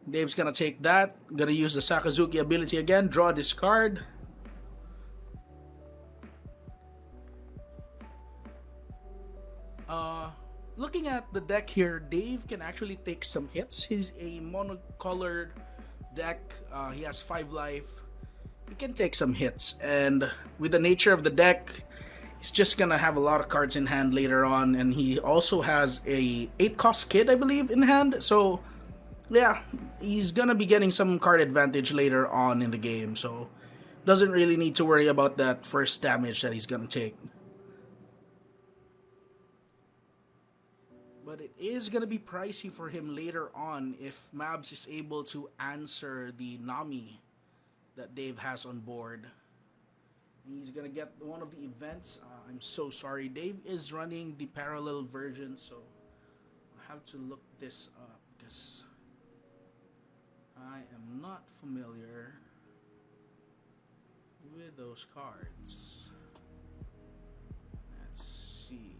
Dave's gonna take that. Gonna use the Sakazuki ability again. Draw this card. Looking at the deck here, Dave can actually take some hits. He's a monocolored deck. He has 5 life. He can take some hits, and with the nature of the deck, he's just gonna have a lot of cards in hand later on. And he also has a 8-cost kid, I believe, in hand. So yeah, he's gonna be getting some card advantage later on in the game. So doesn't really need to worry about that first damage that he's gonna take. But it is going to be pricey for him later on if Mabs is able to answer the Nami that Dave has on board. He's going to get one of the events. I'm so sorry. Dave is running the parallel version, so I have to look this up because I am not familiar with those cards. Let's see.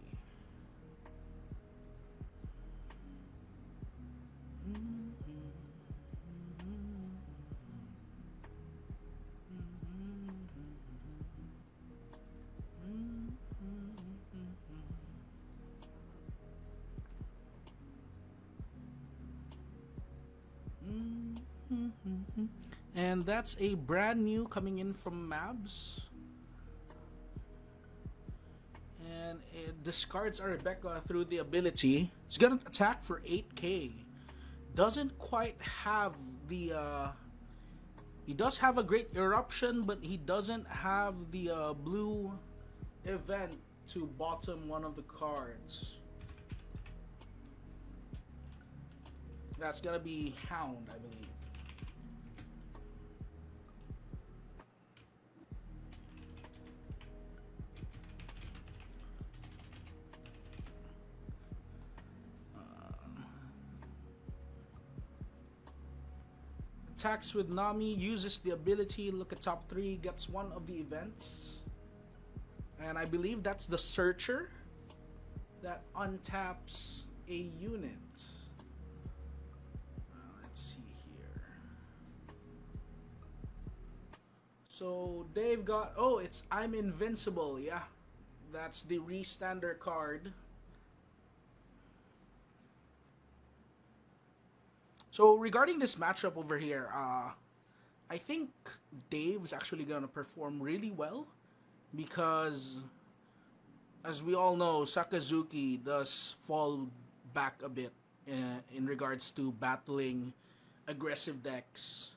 And that's a brand new coming in from Mabs. And it discards a Rebecca through the ability. It's gonna attack for 8k. Doesn't quite have the he does have a great eruption, but he doesn't have the blue event to bottom one of the cards. That's gonna be Hound, I believe. Attacks with Nami, uses the ability, look at top 3, gets one of the events. And I believe that's the Searcher that untaps a unit. Let's see here. So Dave got, oh, it's I'm Invincible, yeah. That's the Restander card. So regarding this matchup over here, I think Dave's actually going to perform really well because, as we all know, Sakazuki does fall back a bit in regards to battling aggressive decks.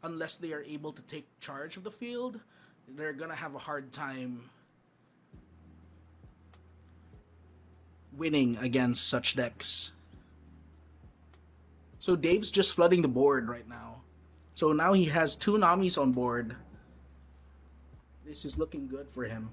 Unless they are able to take charge of the field, they're going to have a hard time winning against such decks. So Dave's just flooding the board right now. So now he has 2 Namis on board. This is looking good for him.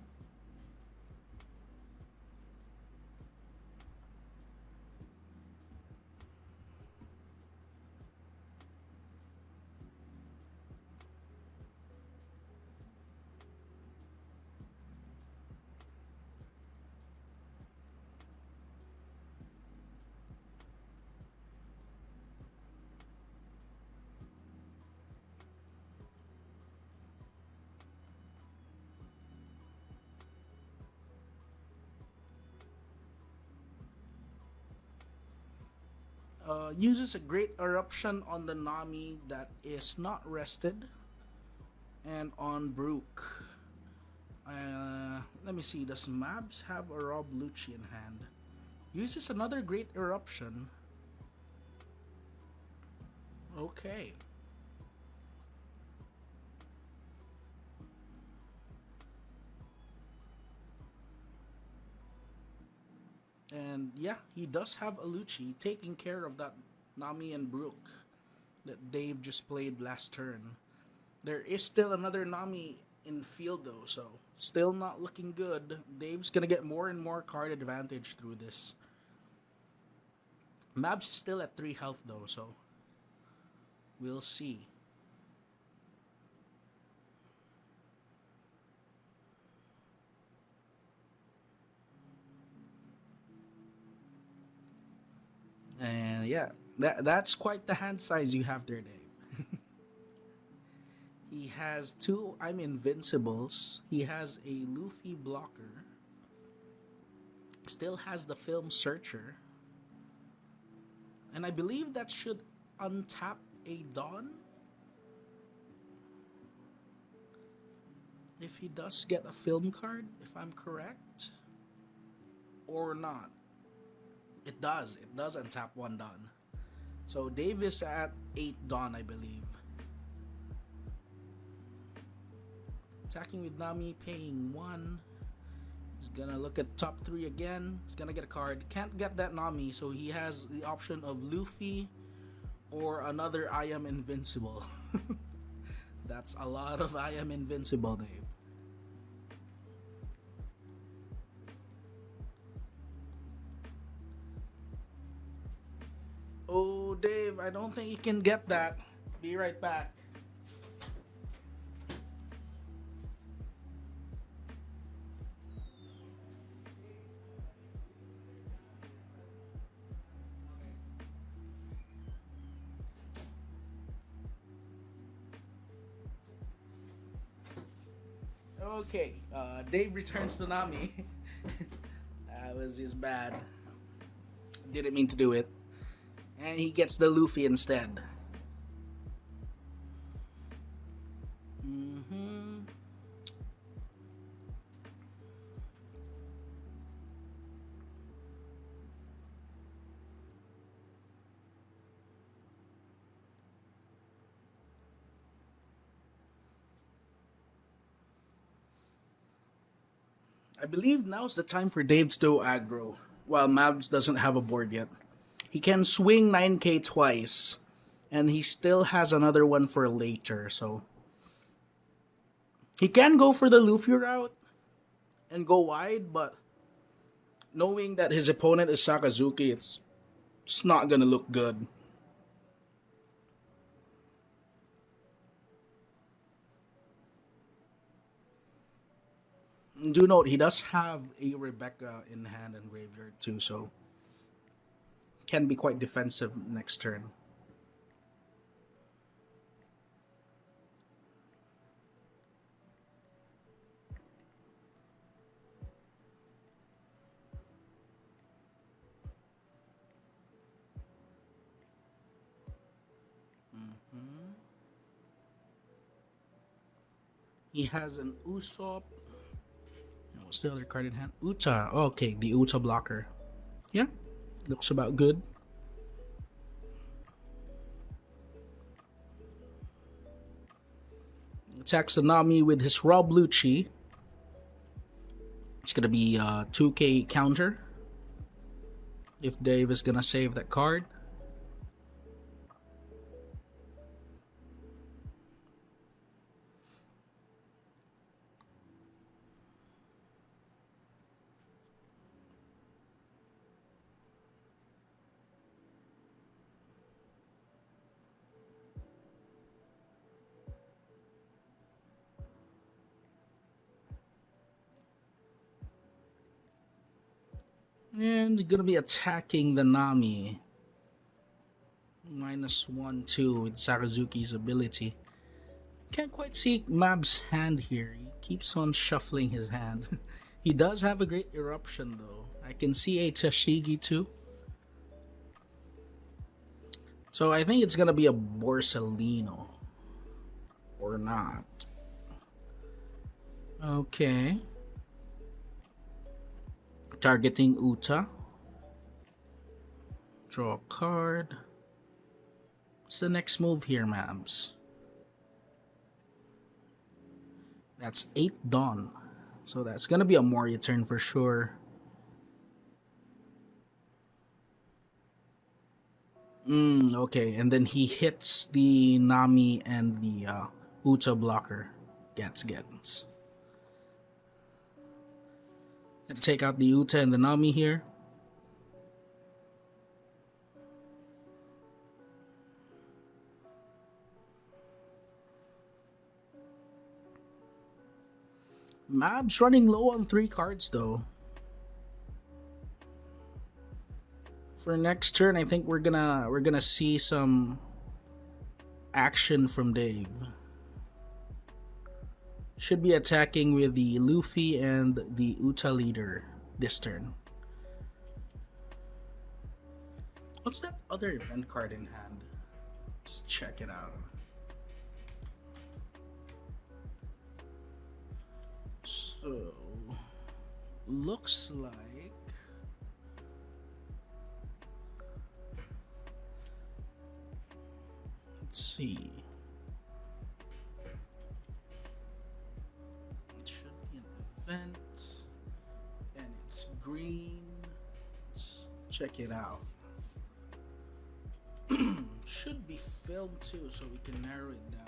Uses a great eruption on the Nami that is not rested, and on Brook. Let me see, does Mabs have a Rob Lucci in hand? Uses another great eruption. Okay. And yeah, he does have a Lucci taking care of that Nami and Brook that Dave just played last turn. There is still another Nami in field though, so still not looking good. Dave's gonna get more and more card advantage through this. Mabs is still at 3 health though, so we'll see. And yeah, that's quite the hand size you have there, Dave. He has 2 I'm Invincibles. He has a Luffy blocker. Still has the Film Searcher. And I believe that should untap a Dawn. If he does get a film card, if I'm correct. Or not. It does. It does untap 1 Dawn. So Dave is at 8 Dawn, I believe. Attacking with Nami, paying 1. He's gonna look at top 3 again. He's gonna get a card. Can't get that Nami, so he has the option of Luffy or another I Am Invincible. That's a lot of I Am Invincible, Dave. Oh, Dave, I don't think you can get that. Be right back. Okay, Dave returns to Nami. That was just bad. Didn't mean to do it. And he gets the Luffy instead. I believe now's the time for Dave to do aggro, while Mabs doesn't have a board yet. He can swing 9k twice, and he still has another one for later, so... He can go for the Luffy route and go wide, but knowing that his opponent is Sakazuki, it's not gonna look good. Do note, he does have a Rebecca in hand and graveyard too, so can be quite defensive next turn. He has an Usopp. What's the other card in hand? Uta. Oh, okay, the Uta blocker. Yeah, looks about good. Attacks the Nami with his Rob Lucci. It's gonna be a 2k counter. If Dave is gonna save that card. And gonna be attacking the Nami. -1/2 with Sakazuki's ability. Can't quite see Mab's hand here. He keeps on shuffling his hand. He does have a great eruption though. I can see a Tashigi too. So I think it's gonna be a Borsellino. Or not. Okay. Targeting Uta. Draw a card. What's the next move here, Mabs? That's 8 Dawn. So that's gonna be a Moria turn for sure. Okay, and then he hits the Nami and the Uta blocker. Gets. Gonna take out the Uta and the Nami here. Mabs running low on 3 cards though. For next turn, I think we're gonna see some action from Dave. Should be attacking with the Luffy and the Uta leader this turn. What's that other event card in hand? Let's check it out. So, looks like let's see. It should be an event, and it's green. Let's check it out. Should be filmed too, so we can narrow it down.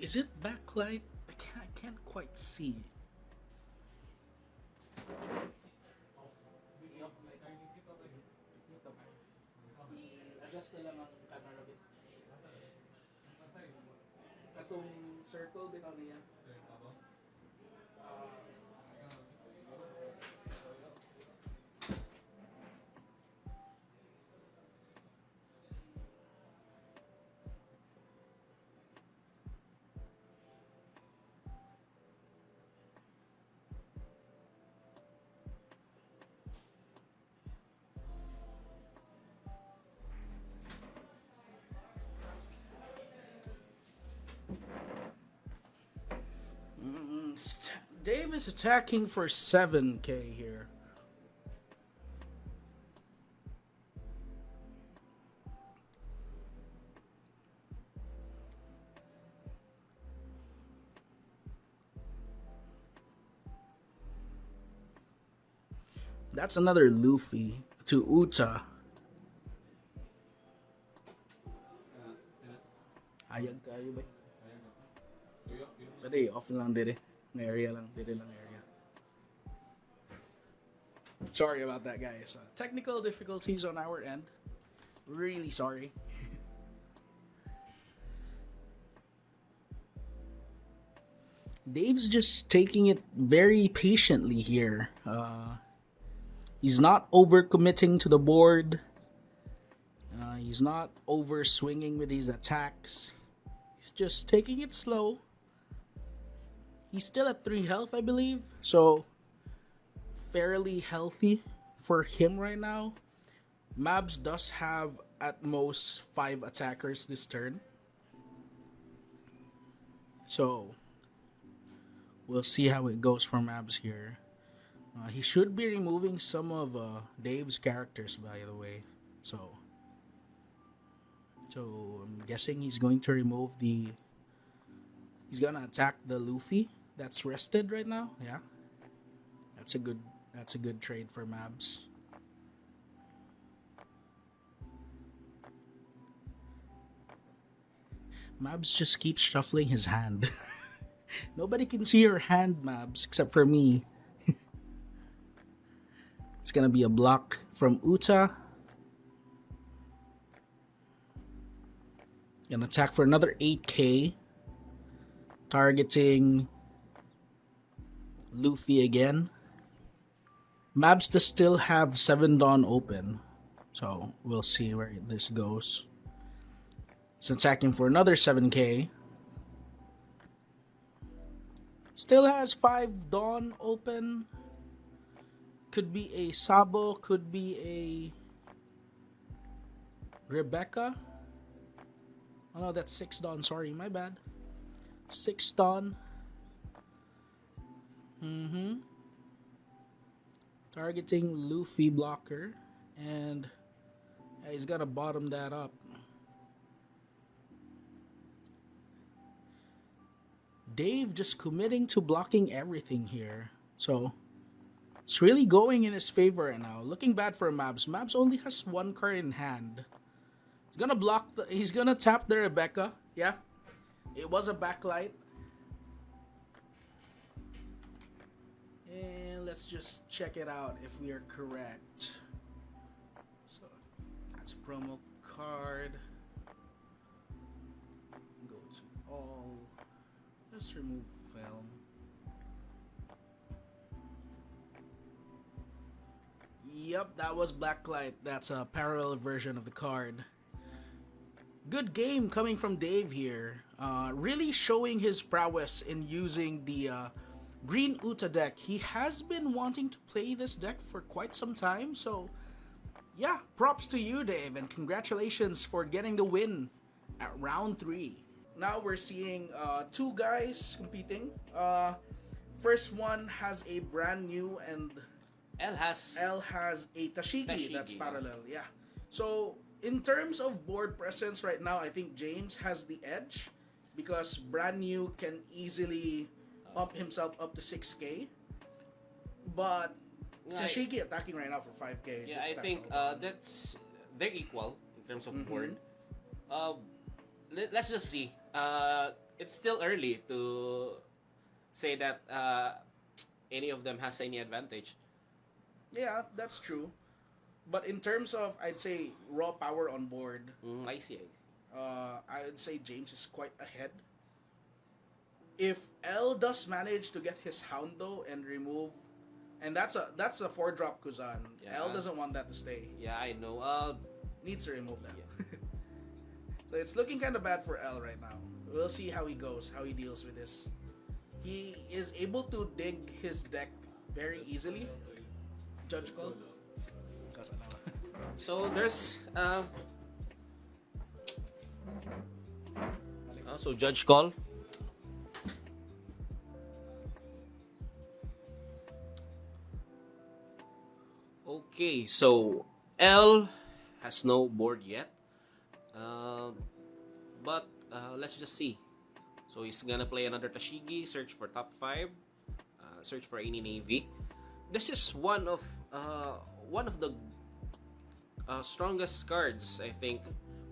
Is it backlight? I can't quite see. I-adjust na lang ang camera bit. Katong circle bitaw niya. Dave is attacking for 7k here. That's another Luffy to Uta. Ayag kayo ba? Pwede, off lang dire. Ng area lang, dire lang area. Sorry about that, guys. Technical difficulties on our end. Really sorry. Dave's just taking it very patiently here. He's not overcommitting to the board. He's not over swinging with his attacks. He's just taking it slow. He's still at 3 health, I believe. So, fairly healthy for him right now. Mabs does have at most 5 attackers this turn. So, we'll see how it goes for Mabs here. He should be removing some of Dave's characters, by the way. So I'm guessing he's going to remove the... He's gonna attack the Luffy that's rested right now. Yeah, that's a good trade for Mabs. Mabs just keeps shuffling his hand. Nobody can see your hand, Mabs, except for me. It's gonna be a block from Uta. An attack for another 8k. Targeting Luffy again. Mabs does still have 7 Dawn open. So we'll see where this goes. It's attacking for another 7k. Still has 5 Dawn open. Could be a Sabo, could be a Rebecca. Oh no, that's 6 Dawn, sorry, my bad. 6 Dawn. Targeting Luffy blocker, and he's gonna bottom that up. Dave just committing to blocking everything here. So it's really going in his favor right now. Looking bad for Mabs. Mabs only has one card in hand. He's gonna he's gonna tap the Rebecca. Yeah. It was a backlight. And let's just check it out if we are correct. So that's a promo card. Go to all. Let's remove film. Yep, that was Blacklight. That's a parallel version of the card. Good game coming from Dave here. Really showing his prowess in using the Green Uta deck. He has been wanting to play this deck for quite some time. So, yeah, props to you, Dave. And congratulations for getting the win at round 3. Now we're seeing two guys competing. First one has a brand new, and L has a Tashigi that's parallel. Yeah. So in terms of board presence right now, I think James has the edge because brand new can easily pump himself up to 6k. But Tashigi attacking right now for 5k. Yeah, I think they're equal in terms of board. Let's just see. It's still early to say that any of them has any advantage. Yeah, that's true. But in terms of, I'd say, raw power on board, I see. I would say James is quite ahead. If L does manage to get his Houndo and remove, and that's a 4-drop Kuzan. Yeah. L doesn't want that to stay. Yeah, I know. Needs to remove that. Yeah. So it's looking kind of bad for L right now. We'll see how he goes, how he deals with this. He is able to dig his deck very easily. Judge call. So there's so judge call. Okay, so L has no board yet. But let's just see. So he's gonna play another Tashigi, search for top 5, search for any navy. This is one of the strongest cards, I think,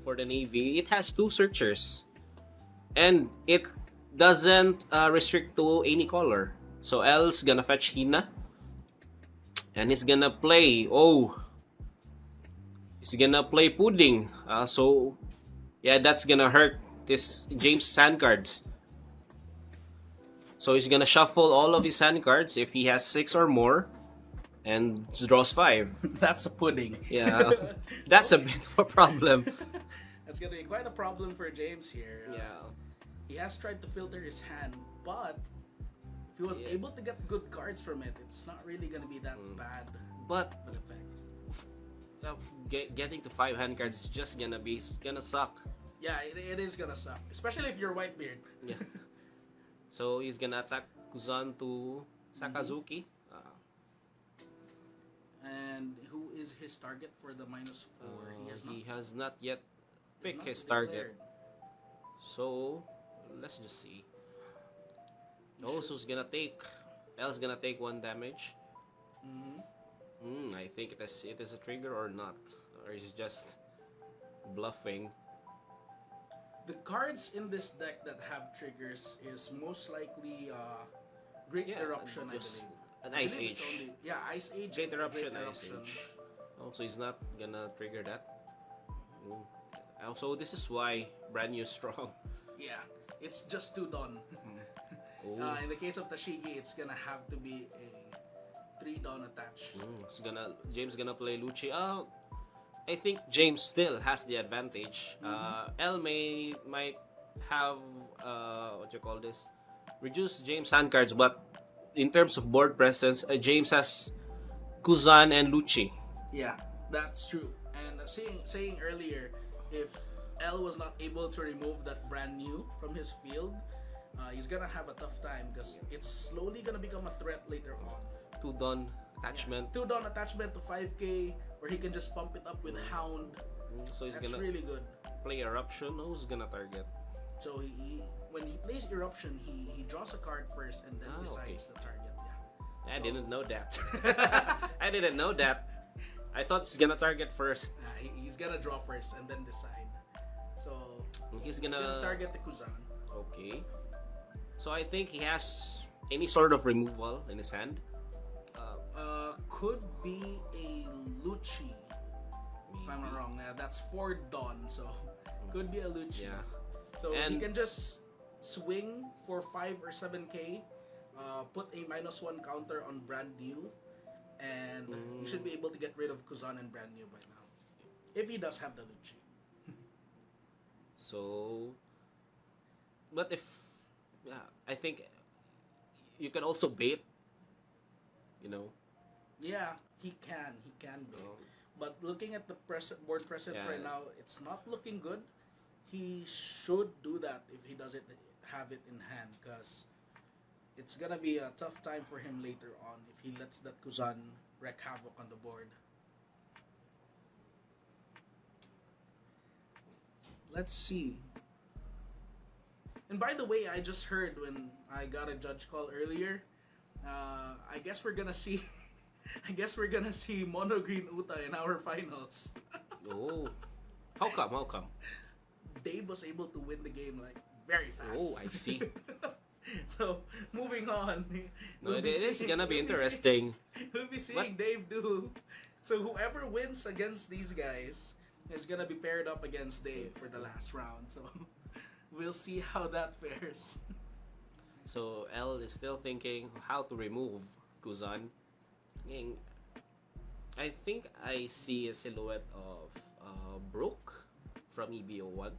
for the navy. It has 2 searchers, and it doesn't restrict to any color. So L's gonna fetch Hina, and he's gonna play Pudding. So yeah, that's gonna hurt this James' hand cards. So he's gonna shuffle all of his hand cards if he has 6 or more, and draws 5. That's a pudding. Yeah, that's a bit of a problem. That's gonna be quite a problem for James here. Yeah. He has tried to filter his hand, but if he was able to get good cards from it, it's not really gonna be that bad. But of an effect. getting to 5 hand cards is just gonna suck. Yeah, it is gonna suck, especially if you're Whitebeard. Yeah. So he's gonna attack Kuzan to Sakazuki. And who is his target for the -4? He has not yet picked his declared. target. So let's just see. So he's gonna take. L's gonna take 1 damage. I think it is a trigger or not, or is it just bluffing? The cards in this deck that have triggers is most likely Great Eruption, just I believe. an I Ice believe it's Age. Ice Age. Great and Eruption, Ice Age. Oh, so he's not gonna trigger that. So this is why brand new strong. Yeah, it's just too done. In the case of Tashigi, it's gonna have to be a 3-dawn attach. James gonna play Lucci. I think James still has the advantage. L might have reduced James hand cards, but in terms of board presence, James has Kuzan and Lucci. Yeah, that's true. And saying earlier, if L was not able to remove that brand new from his field, he's gonna have a tough time because it's slowly gonna become a threat later on. 2-Dawn attachment. 2-Dawn attachment to 5k, where he can just pump it up with Hound. So he's That's gonna really good. play Eruption. Who's gonna target? So when he plays Eruption, he draws a card first and then decides the target. Yeah. I didn't know that. I didn't know that. I thought he's gonna target first. He's gonna draw first and then decide. So He's gonna target the Kuzan. Okay. So I think he has any sort of removal in his hand. Could be a Lucci. If I'm not wrong. That's 4 Dawn, so could be a Lucci. Yeah. So he And- can just swing for 5 or 7k, put a -1 counter on brand new, and he should be able to get rid of Kuzan and brand new by now. If he does have the Lucci. So, but if I think you can also bait. You know. Yeah, he can be. Oh. But looking at the board presence Yeah. right now, it's not looking good. He should do that if he doesn't have it in hand, because it's gonna be a tough time for him later on if he lets that Kuzan wreak havoc on the board. Let's see. And by the way, I just heard when I got a judge call earlier, I guess we're gonna see I guess we're gonna see Mono Green Uta in our finals. Oh. How come? How come? Dave was able to win the game like very fast. Oh, I see. So moving on. No, we'll be it is seeing- gonna be we'll interesting. We'll be seeing What? Dave do. So whoever wins against these guys is gonna be paired up against Dave for the last round. So we'll see how that fares. So L is still thinking how to remove Kuzan. I think I see a silhouette of Brook from EBO1.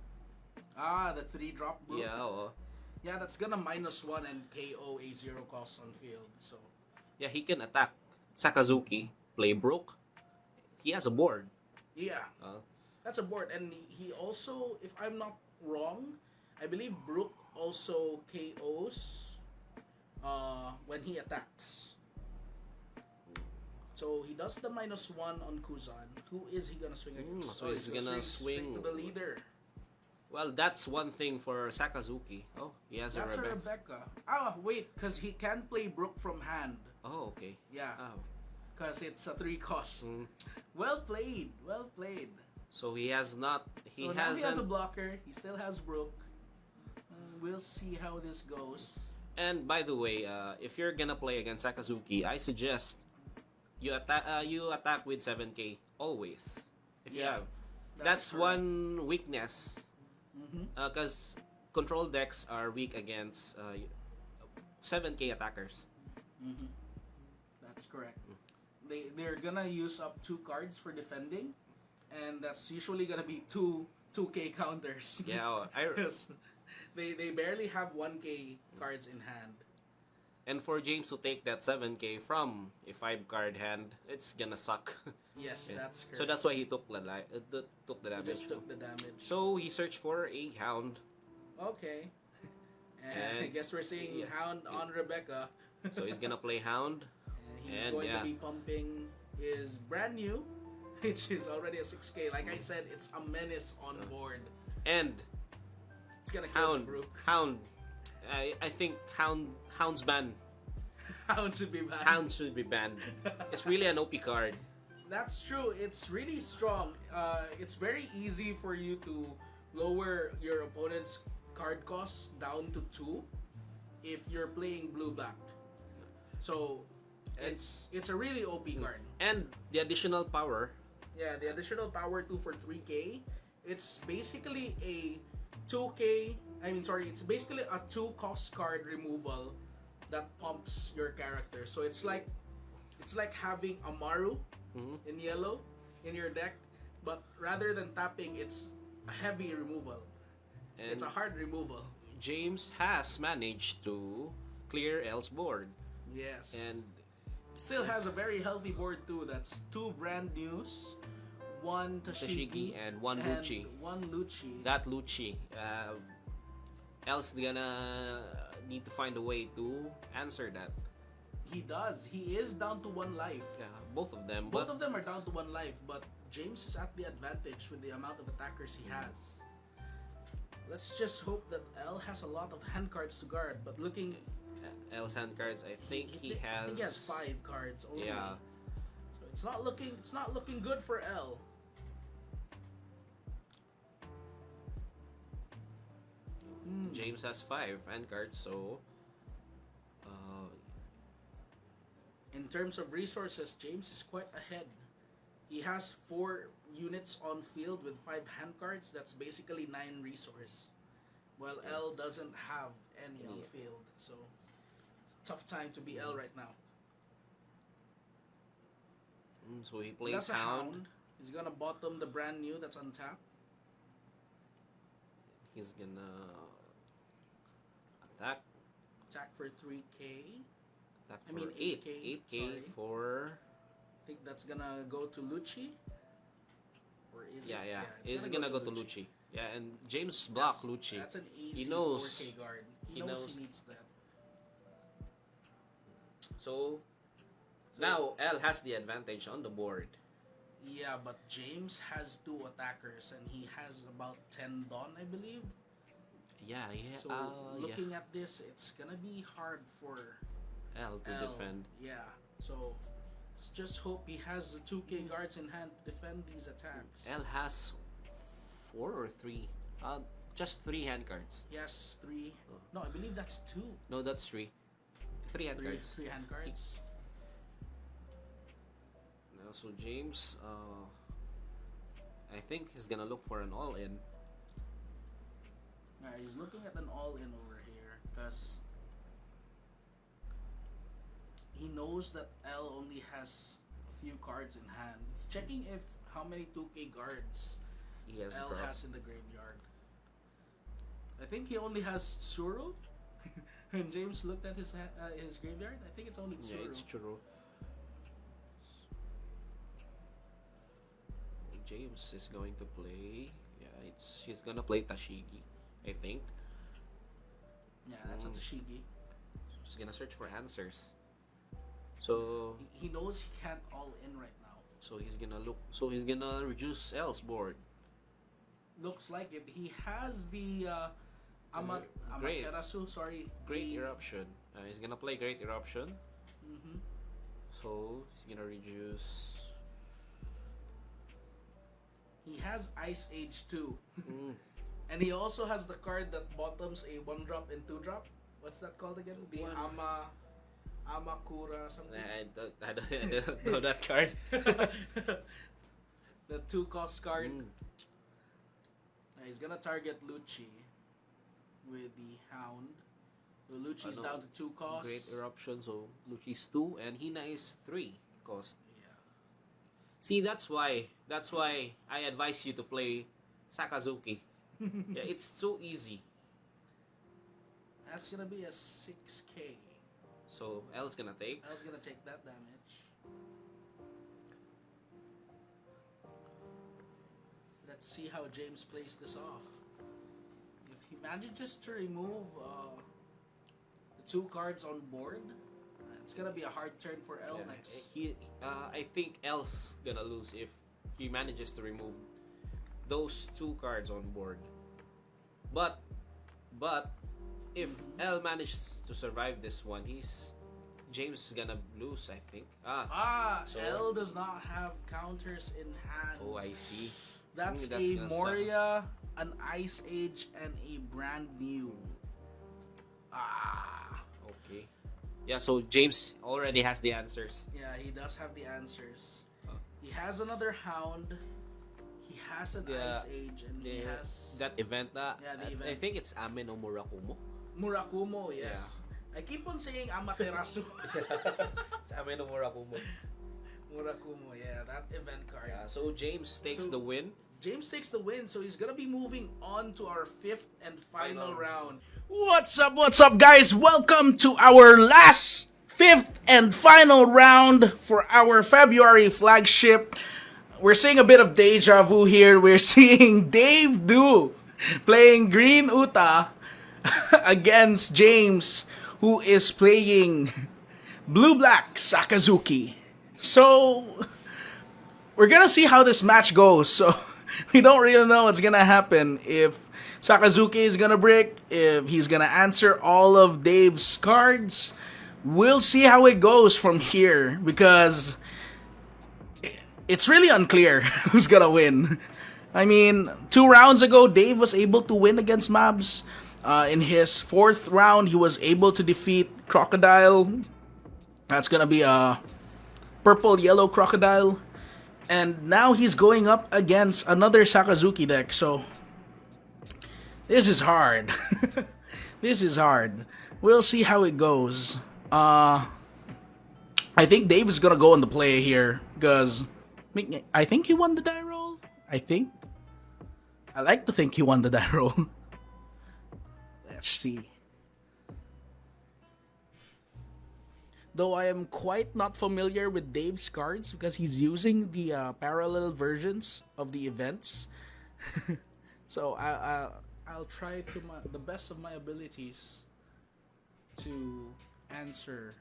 The 3-drop Brook. Yeah, Yeah, that's gonna -1 and KO a 0 cost on field. So yeah, he can attack Sakazuki, play Brook. He has a board. yeah, that's a board. And he also, if I'm not wrong, I believe Brook also KOs when he attacks. So he does the -1 on Kuzan. Who is he gonna swing against? so he's gonna swing- straight to the leader. Well, that's one thing for Sakazuki. Oh, he has That's a a Rebecca. Rebecca. Wait, because he can play Brook from hand. Oh, okay. Yeah, Oh. because it's a 3 cost. Mm. Well played. Well played. So he has not. He So now he has a hasn't. blocker. He still has Brook. We'll see how this goes. And by the way, if you're gonna play against Sakazuki, I suggest you attack. You attack with 7k always. If you Yeah, have, that's correct. one weakness. Because control decks are weak against 7k attackers. That's correct. They're gonna use up 2 cards for defending, and that's usually gonna be 2k counters. Yeah, Yes. They barely have 1k cards in hand. and for James to take that 7k from a 5-card hand, it's gonna suck. Yes, that's correct. So that's why he took the took the He damage. just took the damage. So he searched for a hound. Okay. And I And- guess we're seeing yeah. Hound on Rebecca. So he's gonna play hound. And he's And going yeah. to be pumping his brand new, which is already a 6k. Like I said, it's a menace on board. And It's gonna kill hound. the Brook. Hound. I think hound's banned. Hound should be banned. Hound should be banned. It's really an OP card. That's true. It's really strong. It's very easy for you to lower your opponent's card cost down to 2 if you're playing blue-black. So it's a really OP card. And the additional power. Yeah, the additional power 2 for 3k. It's basically a 2k. It's basically a 2 cost card removal that pumps your character. So it's like having Amaru in yellow in your deck, but rather than tapping, it's a heavy removal. And It's a hard removal. James has managed to clear L's board. Yes. And Still has a very healthy board too. That's 2 brand news, 1 Tashigi, Tashigi and 1 Lucci. 1 Lucci. That Lucci. L's gonna need to find a way to answer that. He does. He is down to 1 life. Yeah, both of them. Both But of them are down to 1 life, but James is at the advantage with the amount of attackers he has. Let's just hope that L has a lot of hand cards to guard, but looking... L's hand cards, I think he has. I think he has 5 cards only. Yeah. So it's not looking good for L. James has 5 hand cards, so In terms of resources, James is quite ahead. He has 4 units on field with 5 hand cards. That's basically 9 resource. While L doesn't have any on field, so it's a tough time to be L right now. so he plays That's a Hound. hound. He's gonna bottom the brand new that's untapped. He's gonna attack. Attack for 3k. Attack I for mean 8K, 8K sorry. for. I think that's gonna go to Lucci. Or is Yeah, it? He's gonna go to Lucci. Yeah, and James block Lucci. That's an easy He knows. 4k guard. He He knows knows. he needs that. So now L has the advantage on the board. Yeah, but James has 2 attackers and he has about 10 Dawn, I believe. Yeah, So looking at this, it's gonna be hard for L to L. defend. Yeah, so let's just hope he has the 2k guards in hand to defend these attacks. L has 4 or 3. Just 3 hand cards. He has 3. No, I believe that's 2. No, that's 3. 3 hand cards. 3 hand cards. Now, so James, I think he's gonna look for an all-in. Yeah, he's looking at an all-in over here because he knows that L only has a few cards in hand. He's checking if how many 2k guards He has L dropped. has in the graveyard. I think he only has Tsuru. When James looked at his graveyard, I think it's only Tsuru. Yeah, it's true. James is going to play. Yeah, he's gonna play Tashigi, I think. Yeah, that's a Tashigi. He's gonna search for answers. So He knows he can't all in right now. so he's gonna look. So he's gonna reduce L's board. Looks like it. He has the Great. Amaterasu, sorry. Great the- Eruption. He's gonna play Great Eruption. Mhm. So he's gonna reduce. He has Ice Age too. Mm. And he also has the card that bottoms a 1-drop and 2-drop. What's that called again? The Amakura something. I don't know that card. The 2-cost card. Mm. He's gonna target Lucci with the Hound. So Lucci's Ano, down to 2 costs. Great Eruption. So Luchi's 2 and Hina is 3 cost. Yeah. See, that's why I advise you to play Sakazuki. Yeah, it's so easy. That's gonna be a 6k. So L's gonna take. I was gonna take that damage. Let's see how James plays this off. If he manages to remove the 2 cards on board, it's gonna be a hard turn for L Yeah, next. I think L's gonna lose if he manages to remove those 2 cards on board. But if L manages to survive this one, James is gonna lose, I think. So- L does not have counters in hand. Oh, I see. That's That's a gonna Moria, an Ice Age, and a brand new. Okay. Yeah, so James already has the answers. Yeah, he does have the answers. Huh. He has another Hound. He has an Yeah, Ice Age, and he has That event Yeah, the I event. think it's Ame no Murakumo. Murakumo. Yes, I keep on saying Amaterasu. It's Ame no Murakumo. Murakumo. Yeah, that event card. Yeah, so James takes So- the win. James takes the win, so he's gonna be moving on to our 5th and final Final. round. What's up, guys? Welcome to our last 5th and final round for our February flagship. We're seeing a bit of deja vu here. We're seeing Dave Du playing Green Uta against James, who is playing blue-black Sakazuki. So, we're gonna see how this match goes. So, we don't really know what's gonna happen. If Sakazuki is gonna break, if he's gonna answer all of Dave's cards. We'll see how it goes from here, because it's really unclear who's gonna win. I mean, 2 rounds ago, Dave was able to win against Mabs. In his 4th round, he was able to defeat Crocodile. That's gonna be a purple-yellow Crocodile. And now he's going up against another Sakazuki deck, so this is hard. This is hard. We'll see how it goes. I think Dave is gonna go on the play here, because I think he won the die roll. I like to think he won the die roll. Let's see. Though I am quite not familiar with Dave's cards, because he's using the parallel versions of the events. So I'll try to the best of my abilities to answer.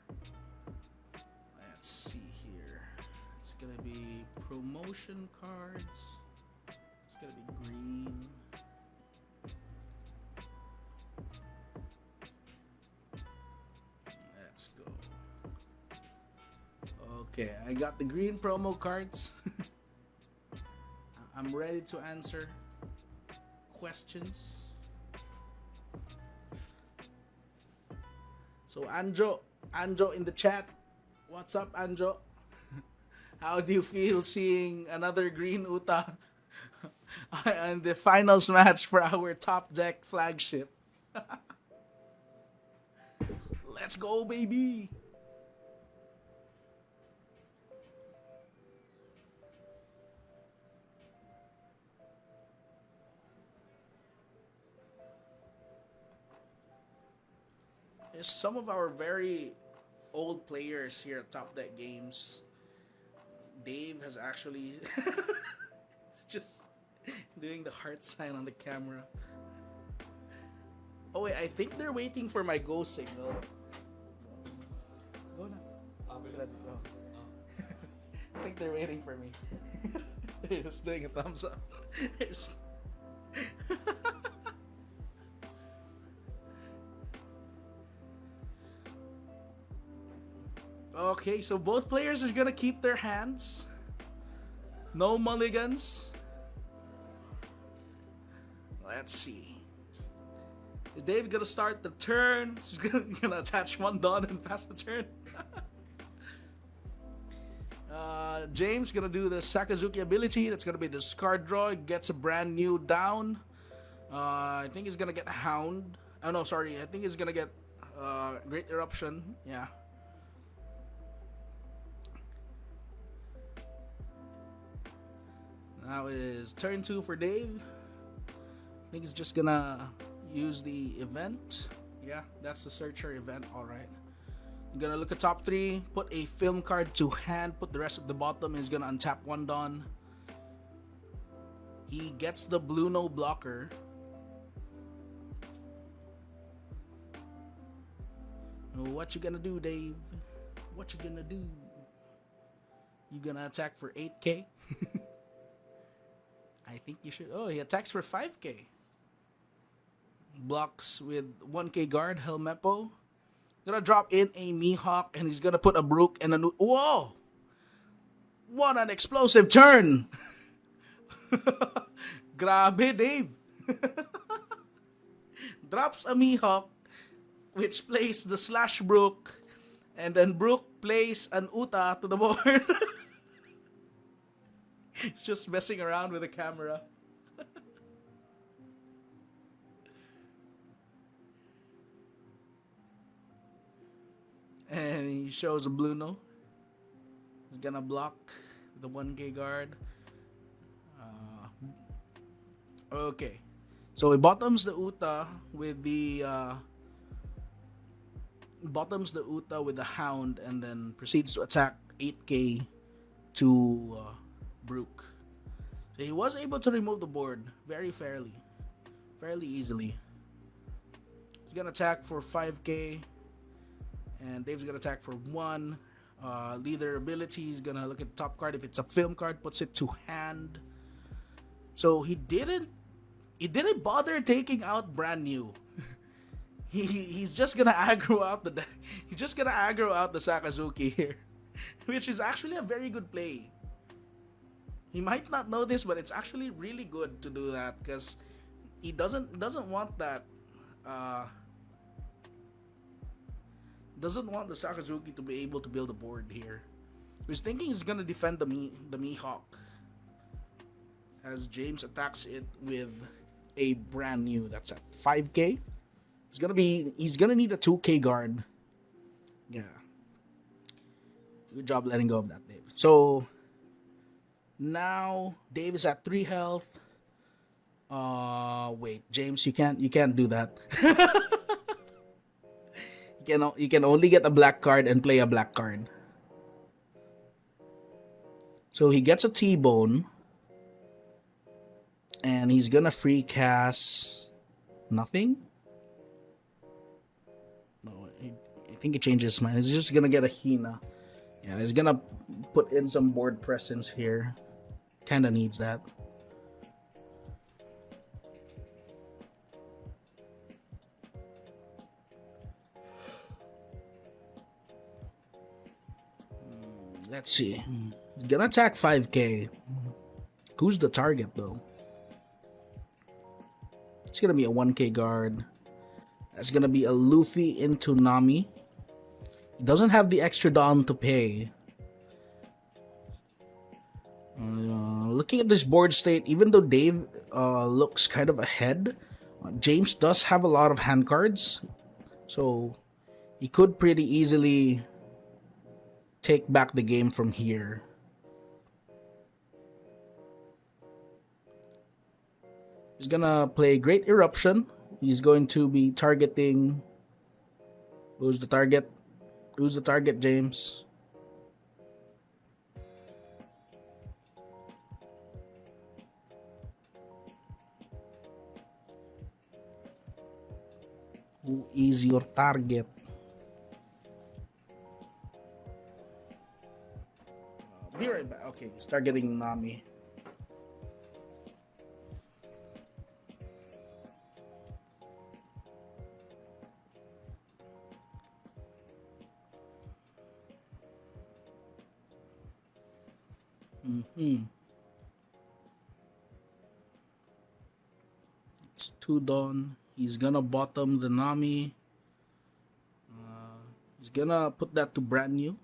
Let's see here. It's gonna be promotion cards. It's gonna be green. Let's go. Okay, I got the green promo cards. I'm ready to answer questions. So Anjo in the chat. What's up, Anjo? How do you feel seeing another green Uta and the finals match for our top deck flagship? Let's go, baby! There's some of our very old players here at Top Deck Games. Dave has actually it's just doing the heart sign on the camera. Oh wait, I think they're waiting for my go signal. Go na. Go. I think they're waiting for me. They're just doing a thumbs up. Okay, so both players are gonna keep their hands. No mulligans. Let's see. Is Dave gonna start the turn? He's gonna attach 1 Dawn and pass the turn. James gonna do the Sakazuki ability. That's gonna be discard draw. He gets a brand new down. I think he's gonna get Hound. Oh no, sorry. I think he's gonna get Great Eruption. Yeah. Now is turn 2 for Dave. I think he's just gonna use the event. Yeah, that's the searcher event. Alright. I'm gonna look at top 3, put a film card to hand, put the rest at the bottom. He's gonna untap 1 Dawn. He gets the blue no blocker. What you gonna do, Dave? What you gonna do? You gonna attack for 8k? I think you should. Oh, he attacks for 5k. Blocks with 1k guard, Helmepo. Gonna drop in a Mihawk, and he's gonna put a Brook and a new. Whoa! What an explosive turn! Grabe, Dave. Drops a Mihawk, which plays the Slash Brook, and then Brook plays an Uta to the board. It's just messing around with the camera. And he shows a blue no. He's gonna block the 1k guard. Okay. So he bottoms the Uta with the Hound, and then proceeds to attack 8k to Brook. So he was able to remove the board very fairly easily. He's gonna attack for 5k, and Dave's gonna attack for 1. Leader ability, he's gonna look at the top card. If it's a film card, puts it to hand. So he didn't bother taking out brand new. He's just gonna aggro out the Sakazuki here, which is actually a very good play. He might not know this, but it's actually really good to do that because he doesn't want that. Doesn't want the Sakazuki to be able to build a board here. He's thinking he's gonna defend the Mihawk as James attacks it with a brand new. That's at 5k. He's gonna need a 2k guard. Yeah. Good job letting go of that, Dave. So now Dave is at 3 health. Wait, James, you can't do that. You can only get a black card and play a black card. So he gets a T-Bone. And he's gonna free cast nothing. No, I think he changes his mind. He's just gonna get a Hina. Yeah, he's gonna put in some board presence here. Kinda needs that. Let's see. He's gonna attack 5k. Who's the target though? It's gonna be a 1k guard. That's gonna be a Luffy into Nami. He doesn't have the extra Dawn to pay. Looking at this board state, even though Dave looks kind of ahead, James does have a lot of hand cards. So he could pretty easily take back the game from here. He's gonna play Great Eruption. He's going to be targeting. Who's the target? Who's the target, James? Who is your target? Be right back. Okay, he's targeting Nami. It's 2 Dawn. He's gonna bottom the Nami. He's gonna put that to brand new.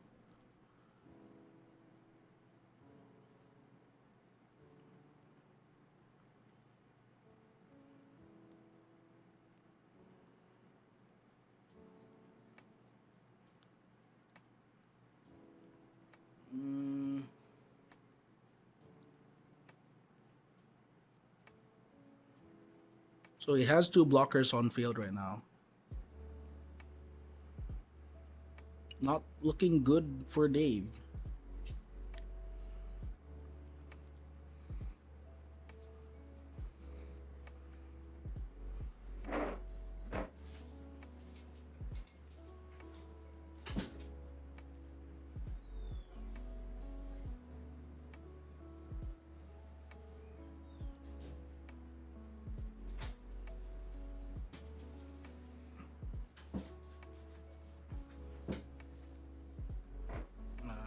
So he has 2 blockers on field right now. Not looking good for Dave.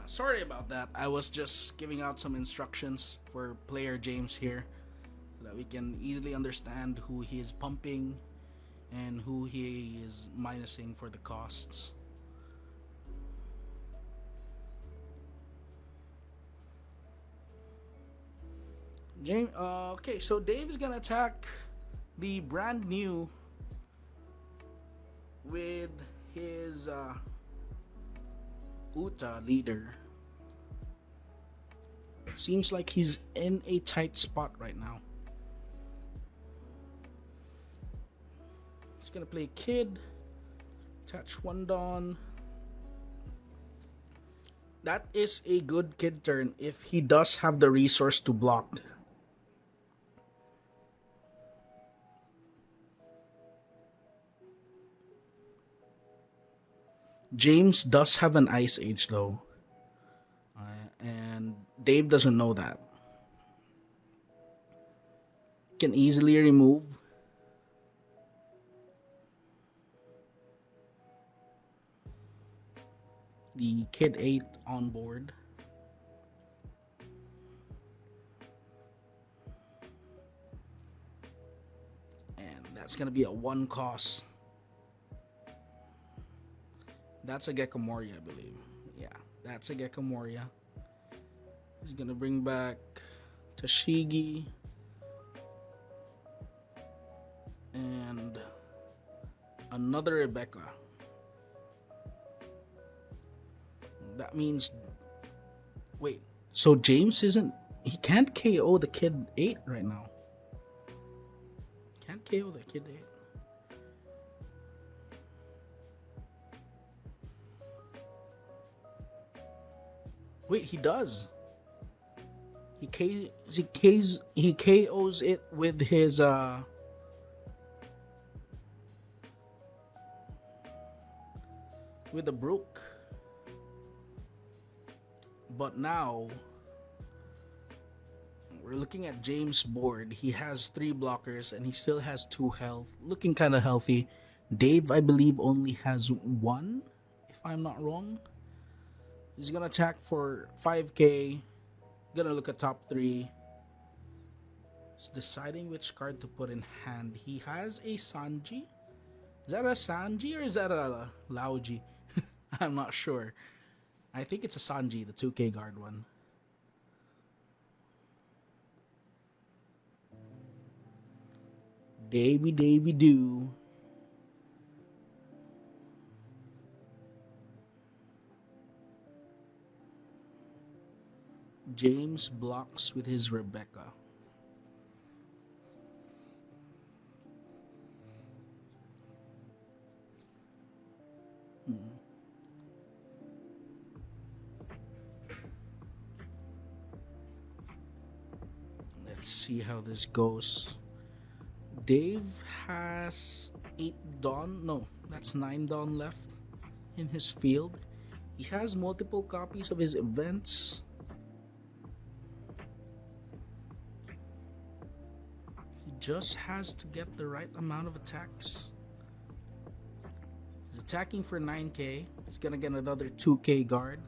Sorry about that. I was just giving out some instructions for player James here so that we can easily understand who he is pumping and who he is minusing for the costs. James, okay, so Dave is gonna attack the brand new with his Uta leader. Seems like he's in a tight spot right now. He's gonna play Kid, attach 1 Dawn. That is a good Kid turn if he does have the resource to block. James does have an Ice Age though, and Dave doesn't know that. Can easily remove. The Kid 8 on board. And that's gonna be a 1 cost. That's a Gecko Moria, I believe. Yeah, that's a Gecko Moria. He's gonna bring back Tashigi and another Rebecca. That means, wait, so James isn't, he can't KO the Kid 8 right now. Can't KO the Kid 8. Wait, he does. He KOs it with his with the Brook. But now we're looking at James' board. He has 3 blockers and he still has 2 health. Looking kind of healthy. Dave, I believe, only has 1, if I'm not wrong. He's gonna attack for 5k. Gonna look at top 3. He's deciding which card to put in hand. He has a Sanji. Is that a Sanji or is that a Lauji? I'm not sure. I think it's a Sanji, the 2k guard one. Davy do. James blocks with his Rebecca. Let's see how this goes. Dave has 8 Dawn. No, that's 9 Dawn left in his field. He has multiple copies of his events. He just has to get the right amount of attacks. He's attacking for 9k. He's gonna get another 2k guard.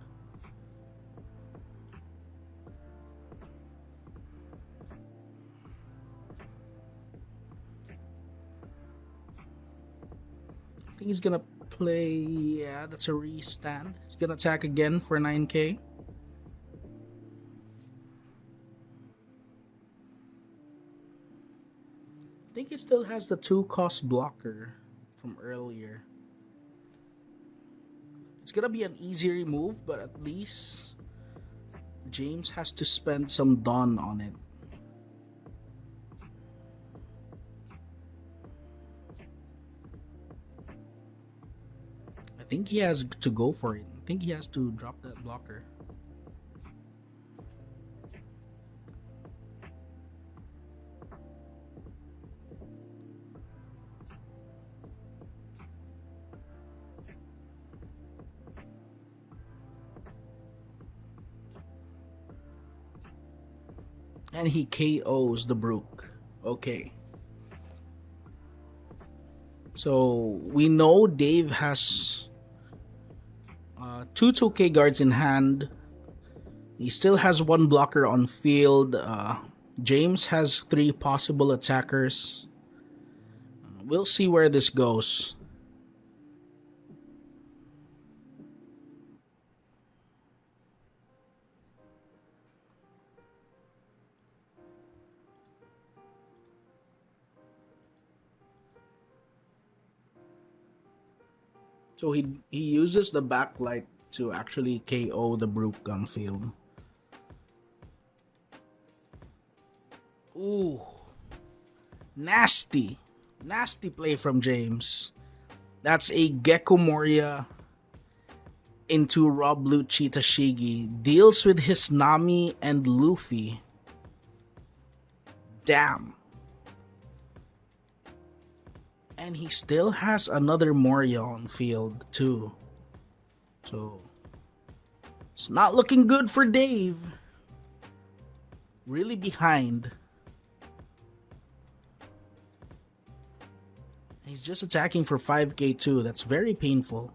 I think he's gonna play, yeah, that's a restand. He's gonna attack again for 9k. I think he still has the 2 cost blocker from earlier. It's gonna be an easy remove, but at least James has to spend some Dawn on it. I think he has to go for it. I think he has to drop that blocker. And he KOs the Brook. Okay. So we know Dave has 2 2k guards in hand. He still has 1 blocker on field. James has 3 possible attackers. We'll see where this goes. So he uses the backlight to actually KO the Brook on field. Ooh. Nasty. Nasty play from James. That's a Gecko Moria into Rob Lucci Tashigi. Deals with his Nami and Luffy. Damn. And he still has another Moria on field too. So it's not looking good for Dave. Really behind. He's just attacking for 5k too. That's very painful.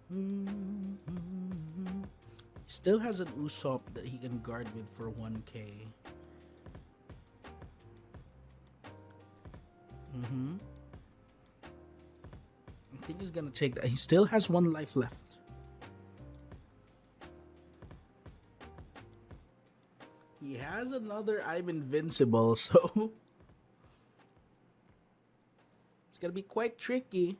He still has an Usopp that he can guard with for 1k. I think he's gonna take that. He still has 1 life left. He has another I'm invincible, so it's gonna be quite tricky.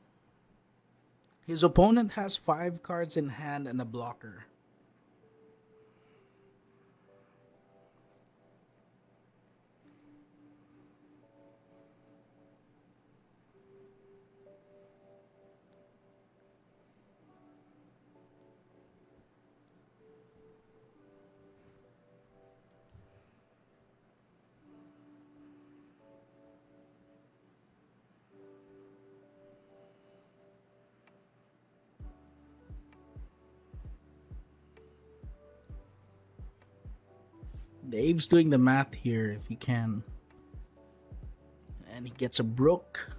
His opponent has 5 cards in hand and a blocker. Dave's doing the math here if he can. And he gets a Brook.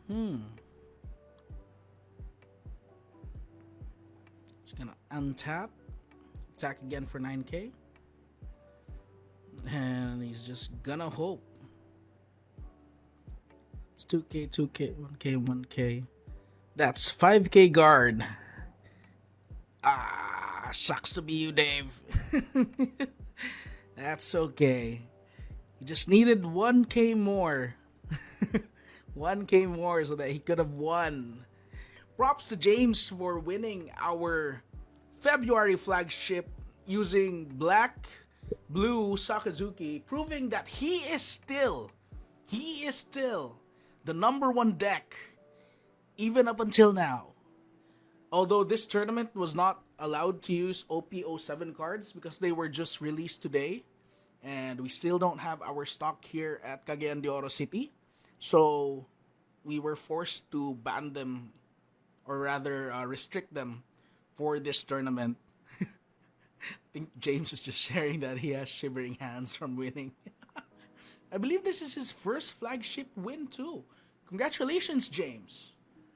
He's gonna untap. Attack again for 9k. And he's just gonna hope. It's 2k, 2k, 1k, 1k. That's 5k guard. Sucks to be you, Dave. That's okay. He just needed 1k more. 1k more so that he could have won. Props to James for winning our February flagship using black, blue Sakazuki, proving that he is still the number 1 deck, even up until now. Although this tournament was not allowed to use OP07 cards because they were just released today, and we still don't have our stock here at Cagayan de Oro City, so we were forced to ban them, or rather restrict them for this tournament. I think James is just sharing that he has shivering hands from winning. I believe this is his first flagship win too. Congratulations, James.